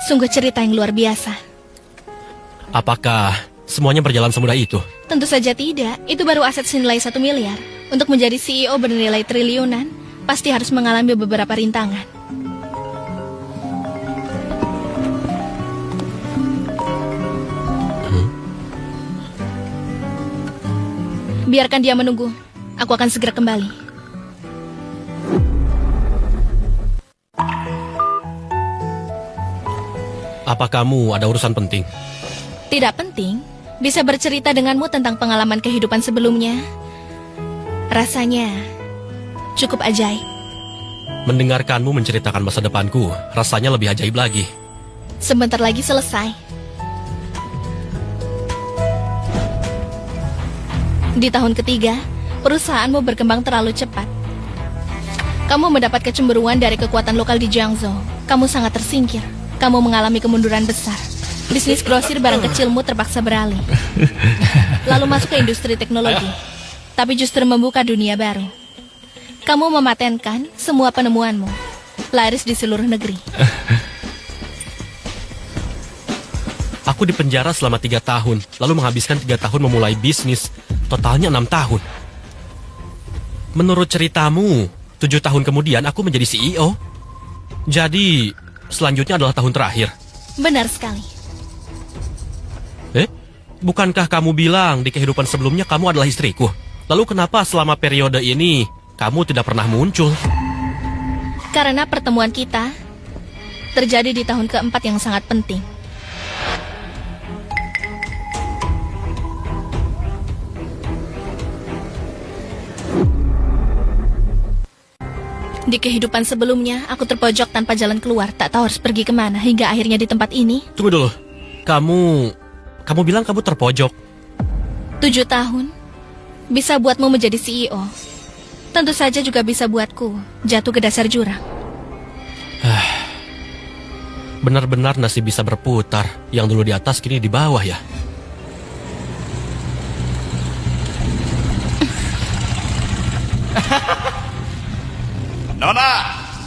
sungguh cerita yang luar biasa. Apakah semuanya berjalan semudah itu? Tentu saja tidak, itu baru aset senilai 1 miliar. Untuk menjadi CEO bernilai triliunan, pasti harus mengalami beberapa rintangan. Biarkan dia menunggu, aku akan segera kembali. Apa kamu ada urusan penting? Tidak penting, bisa bercerita denganmu tentang pengalaman kehidupan sebelumnya. Rasanya cukup ajaib. Mendengarkanmu menceritakan masa depanku, rasanya lebih ajaib lagi. Sebentar lagi selesai. Di tahun ketiga, perusahaanmu berkembang terlalu cepat. Kamu mendapat kecemburuan dari kekuatan lokal di Jiangzhou. Kamu sangat tersingkir. Kamu mengalami kemunduran besar. Bisnis grosir barang kecilmu terpaksa beralih. Lalu masuk ke industri teknologi. Tapi justru membuka dunia baru. Kamu mematenkan semua penemuanmu. Laris di seluruh negeri. Aku dipenjara selama 3 tahun, lalu menghabiskan 3 tahun memulai bisnis. Totalnya 6 tahun. Menurut ceritamu, 7 tahun kemudian aku menjadi CEO. Jadi, selanjutnya adalah tahun terakhir. Benar sekali. Bukankah kamu bilang di kehidupan sebelumnya kamu adalah istriku? Lalu kenapa selama periode ini kamu tidak pernah muncul? Karena pertemuan kita terjadi di tahun keempat yang sangat penting. Di kehidupan sebelumnya, aku terpojok tanpa jalan keluar, tak tahu harus pergi kemana, hingga akhirnya di tempat ini. Tunggu dulu. Kamu bilang kamu terpojok. 7 tahun, bisa buatmu menjadi CEO. Tentu saja juga bisa buatku jatuh ke dasar jurang. Benar-benar nasib bisa berputar. Yang dulu di atas, kini di bawah ya. Nona,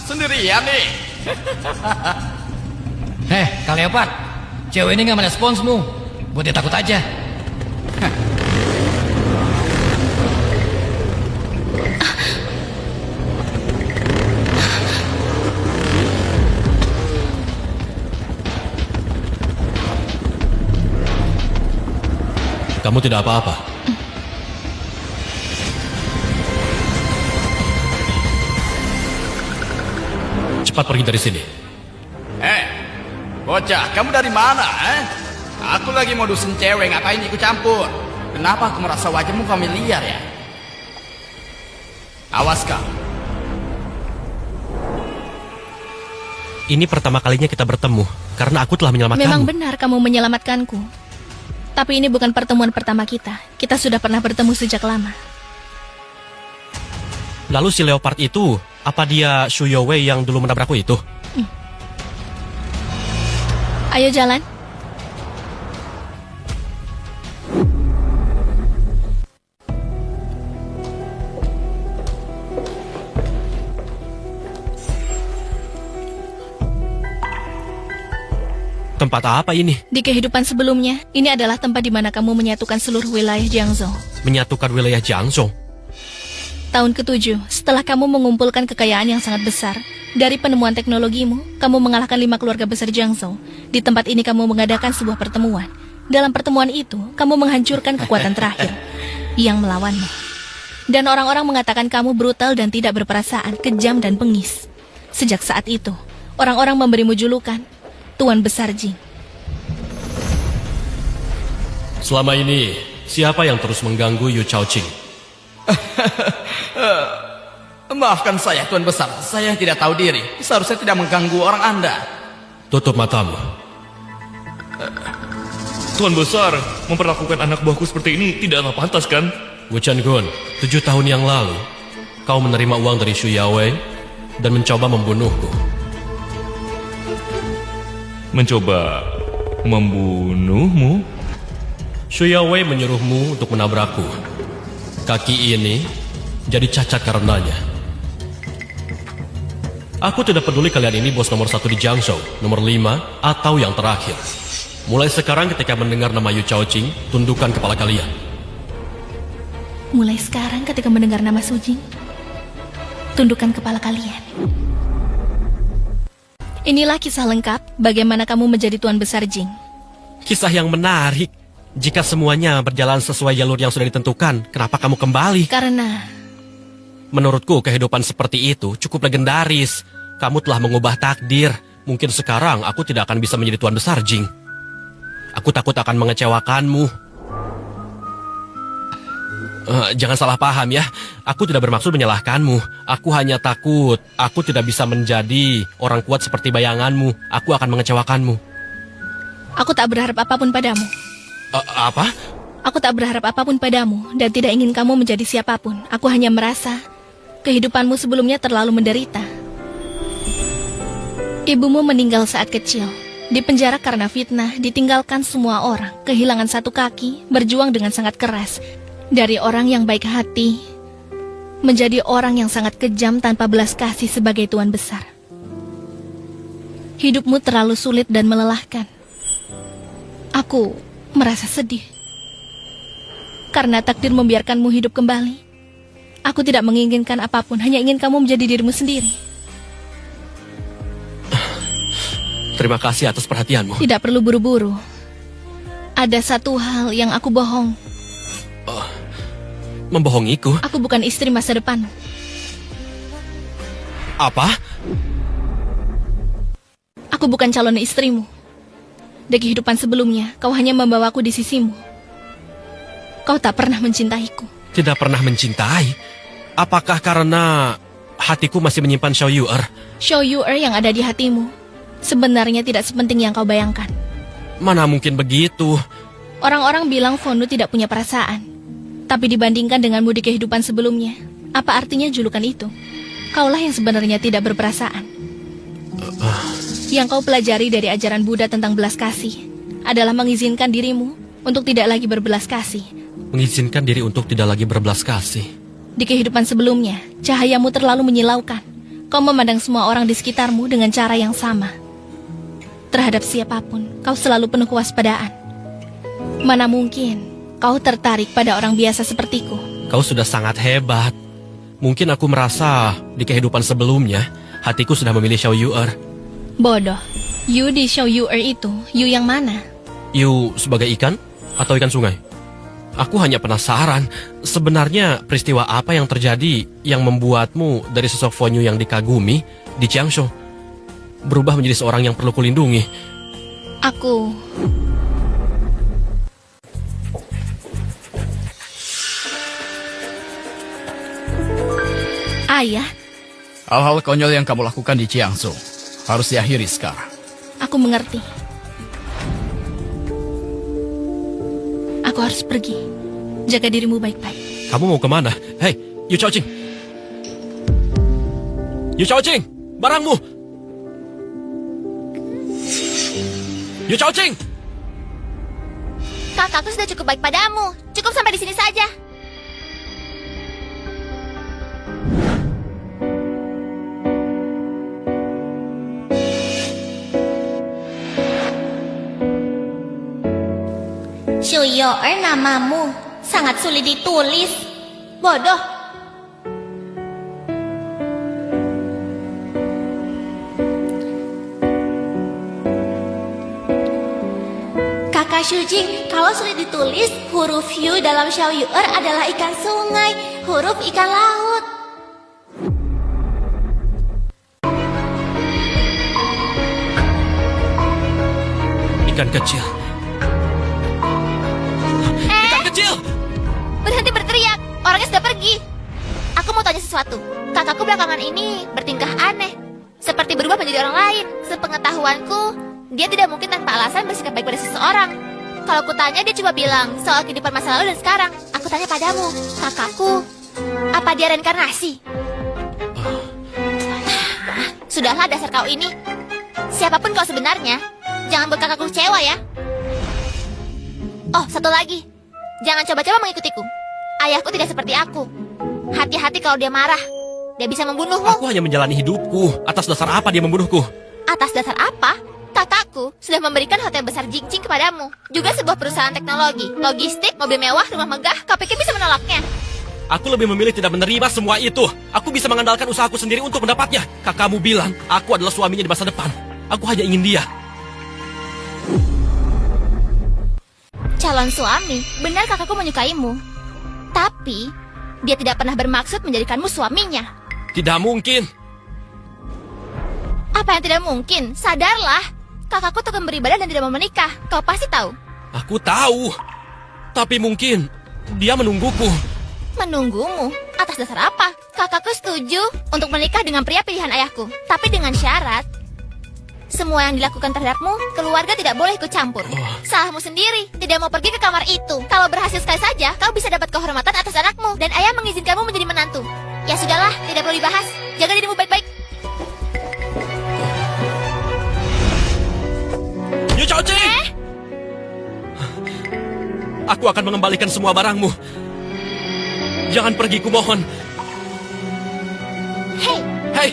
sendirian nih. Kak Leopard, cewek ini gak meresponsmu. Buat dia takut aja. Kamu tidak apa-apa. Cepat pergi dari sini. Bocah, kamu dari mana? Aku lagi modusin cewek, ngapain ikut campur? Kenapa aku merasa wajahmu familiar ya? Awas kau. Ini pertama kalinya kita bertemu, karena aku telah menyelamatkanmu. Memang benar kamu menyelamatkanku. Tapi ini bukan pertemuan pertama kita. Kita sudah pernah bertemu sejak lama. Lalu si Leopard itu, apa dia Shu Yowei yang dulu menabrakku itu? Ayo jalan. Tempat apa ini? Di kehidupan sebelumnya, ini adalah tempat di mana kamu menyatukan seluruh wilayah Jiangzhou. Menyatukan wilayah Jiangzhou. Tahun ke-7, setelah kamu mengumpulkan kekayaan yang sangat besar, dari penemuan teknologimu, kamu mengalahkan 5 keluarga besar Jiangzhou. Di tempat ini kamu mengadakan sebuah pertemuan. Dalam pertemuan itu, kamu menghancurkan kekuatan terakhir yang melawanmu. Dan orang-orang mengatakan kamu brutal dan tidak berperasaan, kejam dan bengis. Sejak saat itu, orang-orang memberimu julukan Tuan Besar Jing. Selama ini, siapa yang terus mengganggu Yu Chaoqing? Maafkan saya, Tuan Besar. Saya tidak tahu diri. Seharusnya tidak mengganggu orang Anda. Tutup matamu. Tuan Besar, memperlakukan anak buahku seperti ini tidaklah pantas kan? Wu Chen-gun, 7 tahun yang lalu, kau menerima uang dari Shu Yowei dan mencoba membunuhku. Mencoba membunuhmu? Shu Yowei menyuruhmu untuk menabrakku. Kaki ini jadi cacat karenanya. Aku tidak peduli kalian ini bos nomor 1 di Jiangzhou, nomor 5, atau yang terakhir. Mulai sekarang ketika mendengar nama Yu Chaoqing, tundukkan kepala kalian. Mulai sekarang ketika mendengar nama Sujing, tundukkan kepala kalian. Inilah kisah lengkap bagaimana kamu menjadi Tuan Besar Jing. Kisah yang menarik. Jika semuanya berjalan sesuai jalur yang sudah ditentukan, kenapa kamu kembali? Karena menurutku kehidupan seperti itu cukup legendaris. Kamu telah mengubah takdir. Mungkin sekarang aku tidak akan bisa menjadi Tuan Besar Jing. Aku takut akan mengecewakanmu. Jangan salah paham ya. Aku tidak bermaksud menyalahkanmu. Aku hanya takut aku tidak bisa menjadi orang kuat seperti bayanganmu. Aku akan mengecewakanmu. aku tak berharap apapun padamu. Apa? Aku tak berharap apapun padamu dan tidak ingin kamu menjadi siapapun. Aku hanya merasa kehidupanmu sebelumnya terlalu menderita. Ibumu meninggal saat kecil, dipenjara karena fitnah, ditinggalkan semua orang, kehilangan satu kaki, berjuang dengan sangat keras. Dari orang yang baik hati, menjadi orang yang sangat kejam tanpa belas kasih sebagai Tuan Besar. Hidupmu terlalu sulit dan melelahkan. Aku merasa sedih. Karena takdir membiarkanmu hidup kembali. Aku tidak menginginkan apapun, hanya ingin kamu menjadi dirimu sendiri. Terima kasih atas perhatianmu. Tidak perlu buru-buru. Ada satu hal yang aku bohong. Membohongiku? Aku bukan istri masa depanmu. Apa? Aku bukan calon istrimu. Di kehidupan sebelumnya, kau hanya membawaku di sisimu. Kau tak pernah mencintaiku. Tidak pernah mencintai? Apakah karena hatiku masih menyimpan Xiao Yu'er. Xiao Yu'er yang ada di hatimu sebenarnya tidak sepenting yang kau bayangkan. Mana mungkin begitu? Orang-orang bilang Fondu tidak punya perasaan. Tapi dibandingkan denganmu di kehidupan sebelumnya, apa artinya julukan itu? Kaulah yang sebenarnya tidak berperasaan. Yang kau pelajari dari ajaran Buddha tentang belas kasih adalah mengizinkan dirimu untuk tidak lagi berbelas kasih. Mengizinkan diri untuk tidak lagi berbelas kasih. Di kehidupan sebelumnya, cahayamu terlalu menyilaukan. Kau memandang semua orang di sekitarmu dengan cara yang sama. Terhadap siapapun, kau selalu penuh kewaspadaan. Mana mungkin kau tertarik pada orang biasa sepertiku? Kau sudah sangat hebat. Mungkin aku merasa di kehidupan sebelumnya, hatiku sudah memilih Xiao Yu'er. Bodoh. Yu di Xiao Yu'er itu, Yu yang mana? Yu sebagai ikan atau ikan sungai? Aku hanya penasaran, sebenarnya peristiwa apa yang terjadi yang membuatmu dari sosok Fonyu yang dikagumi di Jiangshou berubah menjadi seorang yang perlu kulindungi? Aku... Ayah, Hal-hal konyol yang kamu lakukan di Jiangsu harus diakhiri sekarang. aku mengerti. Aku harus pergi. Jaga dirimu baik-baik. Kamu mau kemana? Hei, Yu Chaoqing! Yu Chaoqing! Barangmu! Yu Chaoqing! Kakakku sudah cukup baik padamu. Cukup sampai di sini saja. Xiao Yu'er namamu sangat sulit ditulis. Bodoh. Kakak Shujing, kalau sulit ditulis, huruf Yu dalam Xiao Yu'er adalah ikan sungai, huruf ikan laut. Ikan kecil. Ikan kecil! Berhenti berteriak, orangnya sudah pergi. Aku mau tanya sesuatu. Kakakku belakangan ini bertingkah aneh, seperti berubah menjadi orang lain. Sepengetahuanku, dia tidak mungkin tanpa alasan bersikap baik pada seseorang. Kalau aku tanya, dia coba bilang soal kehidupan masa lalu dan sekarang. Aku tanya padamu, kakakku, apa dia reinkarnasi? Sudahlah dasar kau ini. Siapapun kau sebenarnya, jangan buat kakakku kecewa ya. Oh, satu lagi. Jangan coba-coba mengikutiku. Ayahku tidak seperti aku. Hati-hati kalau dia marah. Dia bisa membunuhmu. Aku hanya menjalani hidupku. Atas dasar apa dia membunuhku? Atas dasar apa? Kakakku sudah memberikan hotel besar Jingqing kepadamu. Juga sebuah perusahaan teknologi, logistik, mobil mewah, rumah megah. Kau pikir bisa menolaknya? Aku lebih memilih tidak menerima semua itu. Aku bisa mengandalkan usahaku sendiri untuk mendapatnya. Kakakmu bilang, aku adalah suaminya di masa depan. Aku hanya ingin dia. Calon suami, benar kakakku menyukaimu. Tapi, dia tidak pernah bermaksud menjadikanmu suaminya. Tidak mungkin. Apa yang tidak mungkin? Sadarlah. Kakakku telah beribadah dan tidak mau menikah. Kau pasti tahu. Aku tahu. Tapi mungkin dia menungguku. Menunggumu? Atas dasar apa? Kakakku setuju untuk menikah dengan pria pilihan ayahku. Tapi dengan syarat, semua yang dilakukan terhadapmu, keluarga tidak boleh ikut campur. Salahmu sendiri, tidak mau pergi ke kamar itu. Kalau berhasil sekali saja, kau bisa dapat kehormatan atas anakmu. Dan ayah mengizinkanmu menjadi menantu. Ya sudahlah, tidak perlu dibahas. Jaga dirimu baik-baik. Yu Chaoqing! Aku akan mengembalikan semua barangmu. Jangan pergi, kumohon. Hei, Hei,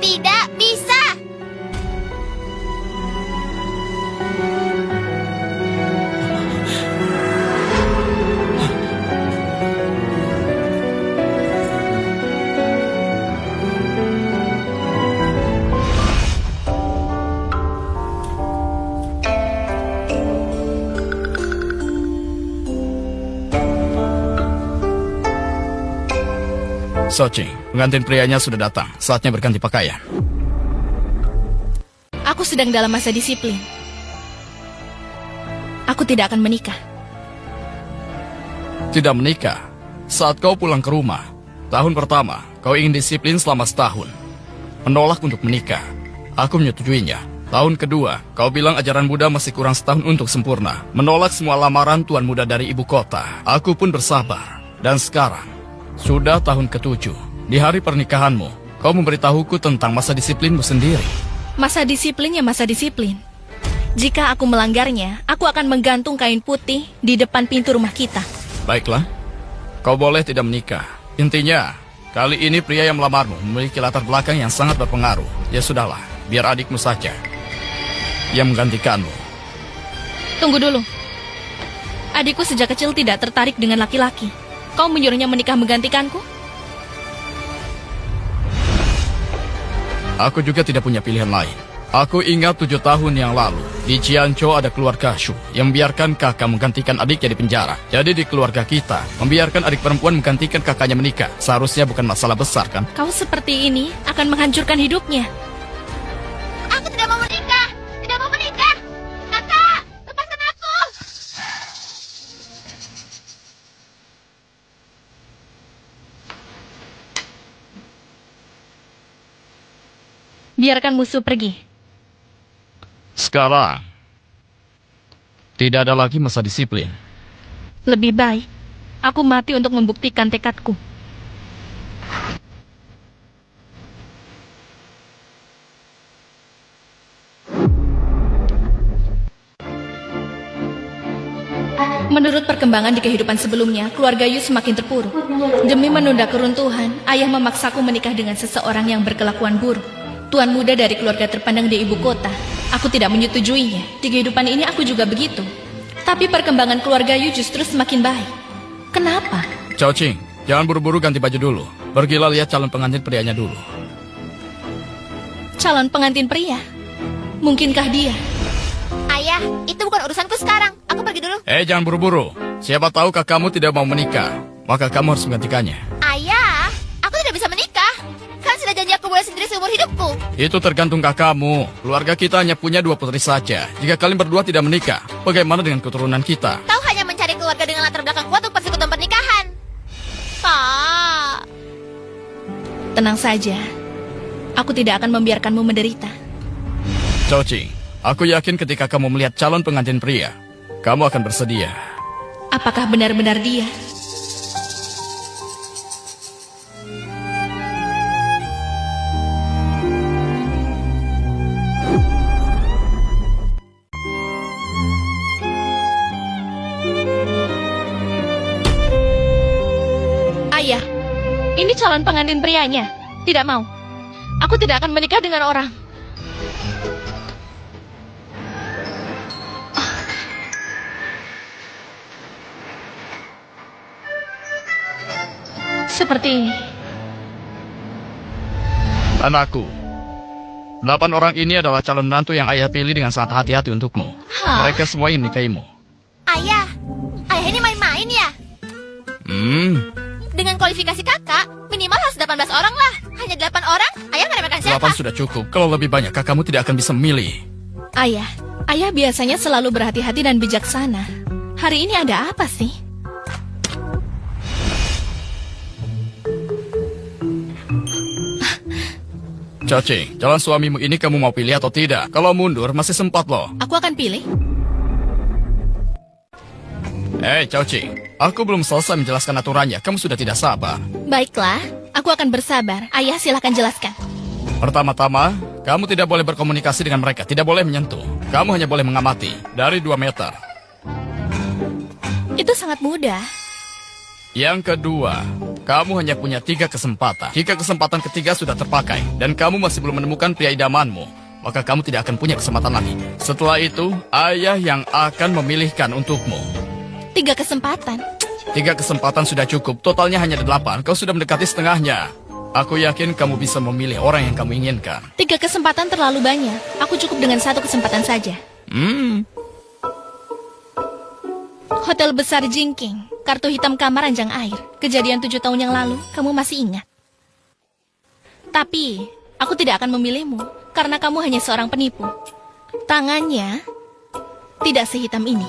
tidak bisa. Soching, pengantin prianya sudah datang. Saatnya berganti pakaian. Aku sedang dalam masa disiplin. Aku tidak akan menikah. Tidak menikah. Saat kau pulang ke rumah, tahun pertama, kau ingin disiplin selama setahun. Menolak untuk menikah. Aku menyetujuinya. Tahun kedua, kau bilang ajaran Buddha masih kurang setahun untuk sempurna. Menolak semua lamaran tuan muda dari ibu kota. Aku pun bersabar. Dan sekarang, sudah tahun ke-7. Di hari pernikahanmu, kau memberitahuku tentang masa disiplinmu sendiri. Masa disiplin ya masa disiplin. Jika aku melanggarnya, aku akan menggantung kain putih di depan pintu rumah kita. Baiklah, kau boleh tidak menikah. Intinya, kali ini pria yang melamarmu memiliki latar belakang yang sangat berpengaruh. Ya sudahlah, biar adikmu saja yang menggantikanmu. Tunggu dulu. Adikku sejak kecil tidak tertarik dengan laki-laki. Kau menyuruhnya menikah menggantikanku? Aku juga tidak punya pilihan lain. Aku ingat 7 tahun yang lalu, di Jianzhou ada keluarga Shu yang membiarkan kakak menggantikan adiknya di penjara. Jadi di keluarga kita, membiarkan adik perempuan menggantikan kakaknya menikah. Seharusnya bukan masalah besar, kan? Kau seperti ini akan menghancurkan hidupnya. Aku tidak mau menikah. Tidak mau menikah. Kakak, lepaskan aku. Biarkan musuh pergi. Sekarang, tidak ada lagi masa disiplin. Lebih baik, aku mati untuk membuktikan tekadku. Menurut perkembangan di kehidupan sebelumnya, keluarga Yu semakin terpuruk. Demi menunda keruntuhan, ayah memaksaku menikah dengan seseorang yang berkelakuan buruk. Tuan muda dari keluarga terpandang di ibu kota. Aku tidak menyetujuinya. Di kehidupan ini aku juga begitu. Tapi perkembangan keluarga Yu justru semakin baik. Kenapa? Chao Ching, jangan buru-buru ganti baju dulu. Pergilah lihat calon pengantin prianya dulu. Calon pengantin pria? Mungkinkah dia? Ayah, itu bukan urusanku sekarang. Aku pergi dulu. Jangan buru-buru. Siapa tahu kakakmu tidak mau menikah. Maka kamu harus menggantikannya. Ayah, aku tidak bisa menikah. Kan sudah janji aku boleh sendiri seumur hidupku. Itu tergantung kakakmu. Keluarga kita hanya punya 2 putri saja. Jika kalian berdua tidak menikah, bagaimana dengan keturunan kita? Kau hanya mencari keluarga dengan latar belakang kuat untuk persekutuan pernikahan. Kak. Tenang saja. Aku tidak akan membiarkanmu menderita. Chao Ching, aku yakin ketika kamu melihat calon pengantin pria, kamu akan bersedia. Apakah benar-benar dia? Ayah, ini calon pengantin prianya. Tidak mau. Aku tidak akan menikah dengan orang. Seperti ini. Anakku, 8 orang ini adalah calon menantu yang ayah pilih dengan sangat hati-hati untukmu. Mereka semua ingin menikahimu. Ayah ini main-main ya? Dengan kualifikasi kakak, minimal harus 18 orang lah. Hanya 8 orang, ayah meremehkan siapa? 8 sudah cukup. Kalau lebih banyak, kakakmu tidak akan bisa memilih. Ayah biasanya selalu berhati-hati dan bijaksana. Hari ini ada apa sih? Chao Ching, calon suamimu ini kamu mau pilih atau tidak? Kalau mundur, masih sempat loh. Aku akan pilih. Chao Ching, aku belum selesai menjelaskan aturannya. Kamu sudah tidak sabar. Baiklah, aku akan bersabar. Ayah, silakan jelaskan. Pertama-tama, kamu tidak boleh berkomunikasi dengan mereka. Tidak boleh menyentuh. Kamu hanya boleh mengamati dari 2 meter. Itu sangat mudah. Yang kedua, kamu hanya punya 3 kesempatan. Jika kesempatan ketiga sudah terpakai dan kamu masih belum menemukan pria idamanmu, maka kamu tidak akan punya kesempatan lagi. Setelah itu, ayah yang akan memilihkan untukmu. 3 kesempatan. 3 kesempatan sudah cukup. Totalnya hanya 8. Kau sudah mendekati setengahnya. Aku yakin kamu bisa memilih orang yang kamu inginkan. 3 kesempatan terlalu banyak. Aku cukup dengan 1 kesempatan saja. Hotel besar Jingking. Kartu hitam kamar ranjang air. Kejadian 7 tahun yang lalu, kamu masih ingat. Tapi, aku tidak akan memilihmu, karena kamu hanya seorang penipu. Tangannya tidak sehitam ini.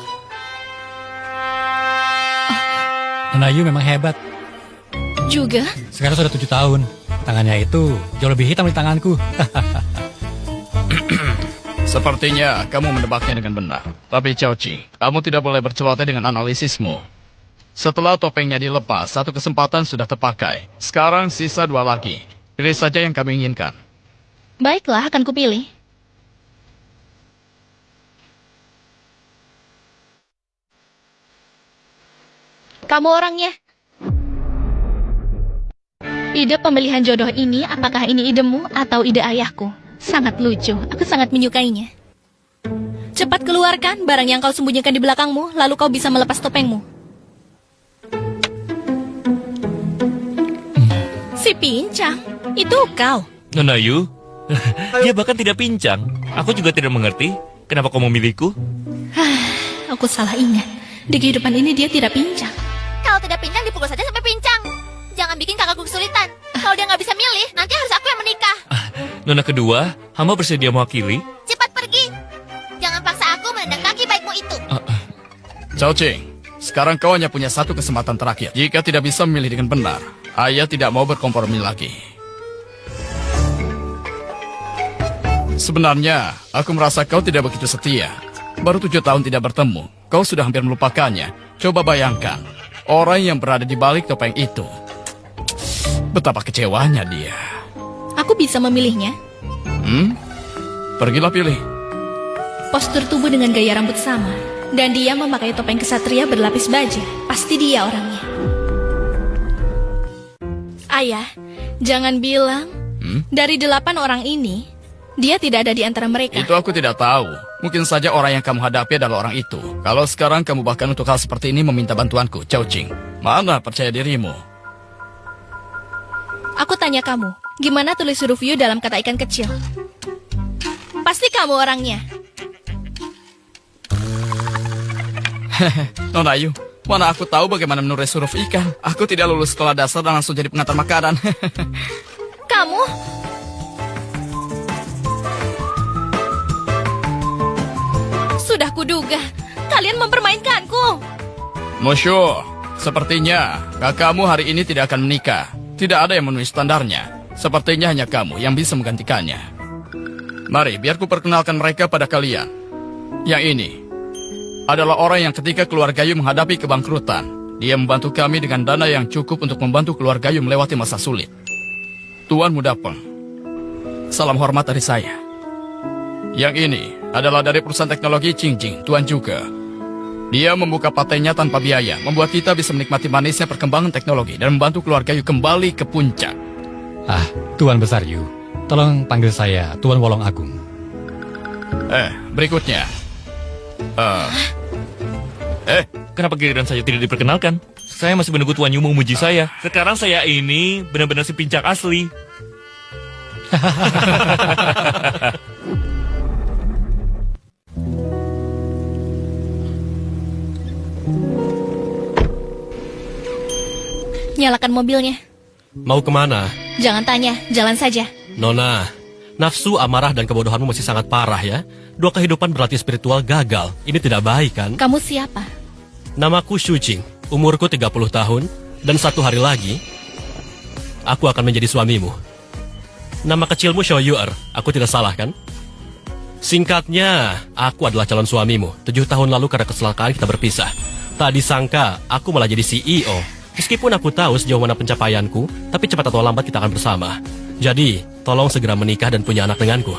Anak Yu memang hebat. Juga, Sekarang sudah 7 tahun. Tangannya itu jauh lebih hitam di tanganku. Sepertinya kamu menebaknya dengan benar. Tapi Cao Qing, kamu tidak boleh berceloteh dengan analisismu. Setelah topengnya dilepas, satu kesempatan sudah terpakai. Sekarang sisa 2 lagi. Pilih saja yang kamu inginkan. Baiklah, akan kupilih. Kamu orangnya. Ide pemilihan jodoh ini, apakah ini idemu atau ide ayahku? Sangat lucu, aku sangat menyukainya. Cepat keluarkan barang yang kau sembunyikan di belakangmu, lalu kau bisa melepas topengmu. Si pincang, itu kau. Nona Yu, dia bahkan tidak pincang. Aku juga tidak mengerti kenapa kau memilihku. Aku salah ingat. Di kehidupan ini dia tidak pincang. Kalau tidak pincang, dipukul saja sampai pincang. Jangan bikin kakakku kesulitan. Kalau dia nggak bisa milih, nanti harus aku yang menikah. Nona kedua, hamba bersedia mewakili. Cepat pergi. Jangan paksa aku menendang kaki baikmu itu. Cao Qing, sekarang kau hanya punya satu kesempatan terakhir. Jika tidak bisa memilih dengan benar, ayah tidak mau berkompromi lagi. Sebenarnya, aku merasa kau tidak begitu setia. Baru 7 tahun tidak bertemu, kau sudah hampir melupakannya. Coba bayangkan, orang yang berada di balik topeng itu. Betapa kecewanya dia. Aku bisa memilihnya. Pergilah pilih. Postur tubuh dengan gaya rambut sama. Dan dia memakai topeng kesatria berlapis baja. Pasti dia orangnya. Ayah, jangan bilang dari 8 orang ini, dia tidak ada di antara mereka. Itu aku tidak tahu. Mungkin saja orang yang kamu hadapi adalah orang itu. Kalau sekarang kamu bahkan untuk hal seperti ini meminta bantuanku, Cao Qing. Mana percaya dirimu? Aku tanya kamu, gimana tulis huruf U dalam kata ikan kecil? Pasti kamu orangnya. Nona Yu, mana aku tahu bagaimana menulis huruf ikan. Aku tidak lulus sekolah dasar dan langsung jadi pengantar makanan. Kamu? Sudah kuduga, kalian mempermainkanku. Monsieur, sepertinya kakakmu hari ini tidak akan menikah. Tidak ada yang memenuhi standarnya. Sepertinya hanya kamu yang bisa menggantikannya. Mari, biar ku perkenalkan mereka pada kalian. Yang ini adalah orang yang ketika keluarga Yu menghadapi kebangkrutan, dia membantu kami dengan dana yang cukup untuk membantu keluarga Yu melewati masa sulit. Tuan Muda Peng, salam hormat dari saya. Yang ini adalah dari perusahaan teknologi Qingjing, Tuan juga. Dia membuka patennya tanpa biaya, membuat kita bisa menikmati manisnya perkembangan teknologi dan membantu keluarga Yu kembali ke puncak. Tuan Besar Yu, tolong panggil saya Tuan Wolong Agung. Berikutnya. Kenapa giliran saya tidak diperkenalkan? Saya masih menunggu Tuan Yu memuji saya. Sekarang saya ini benar-benar si pincang asli. Nyalakan mobilnya. Mau kemana? Jangan tanya, jalan saja. Nona, nafsu, amarah, dan kebodohanmu masih sangat parah ya. 2 kehidupan berlatih spiritual gagal. Ini tidak baik kan? Kamu siapa? Namaku Xu Jing, umurku 30 tahun, dan 1 hari lagi, aku akan menjadi suamimu. Nama kecilmu Xiao Yuer, aku tidak salah kan? Singkatnya, aku adalah calon suamimu. 7 tahun lalu karena kecelakaan kita berpisah. Tak disangka, aku malah jadi CEO. Meskipun aku tahu sejauh mana pencapaianku, tapi cepat atau lambat kita akan bersama. Jadi, tolong segera menikah dan punya anak denganku.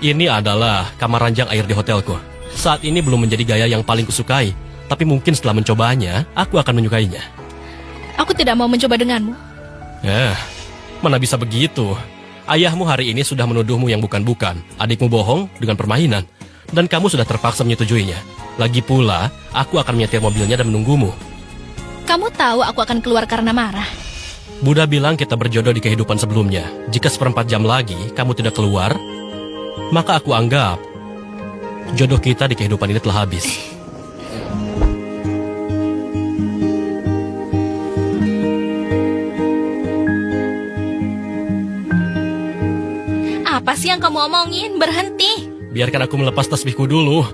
Ini adalah kamar ranjang air di hotelku. Saat ini belum menjadi gaya yang paling kusukai, tapi mungkin setelah mencobanya, aku akan menyukainya. Aku tidak mau mencoba denganmu. Mana bisa begitu? Ayahmu hari ini sudah menuduhmu yang bukan-bukan. Adikmu bohong dengan permainan. Dan kamu sudah terpaksa menyetujuinya. Lagi pula, aku akan menyetir mobilnya dan menunggumu. Kamu tahu aku akan keluar karena marah. Buddha bilang kita berjodoh di kehidupan sebelumnya. Jika 1/4 jam lagi kamu tidak keluar, maka aku anggap jodoh kita di kehidupan ini telah habis. Apa sih yang kamu omongin? Berhenti. Biarkan aku melepas tasbihku dulu.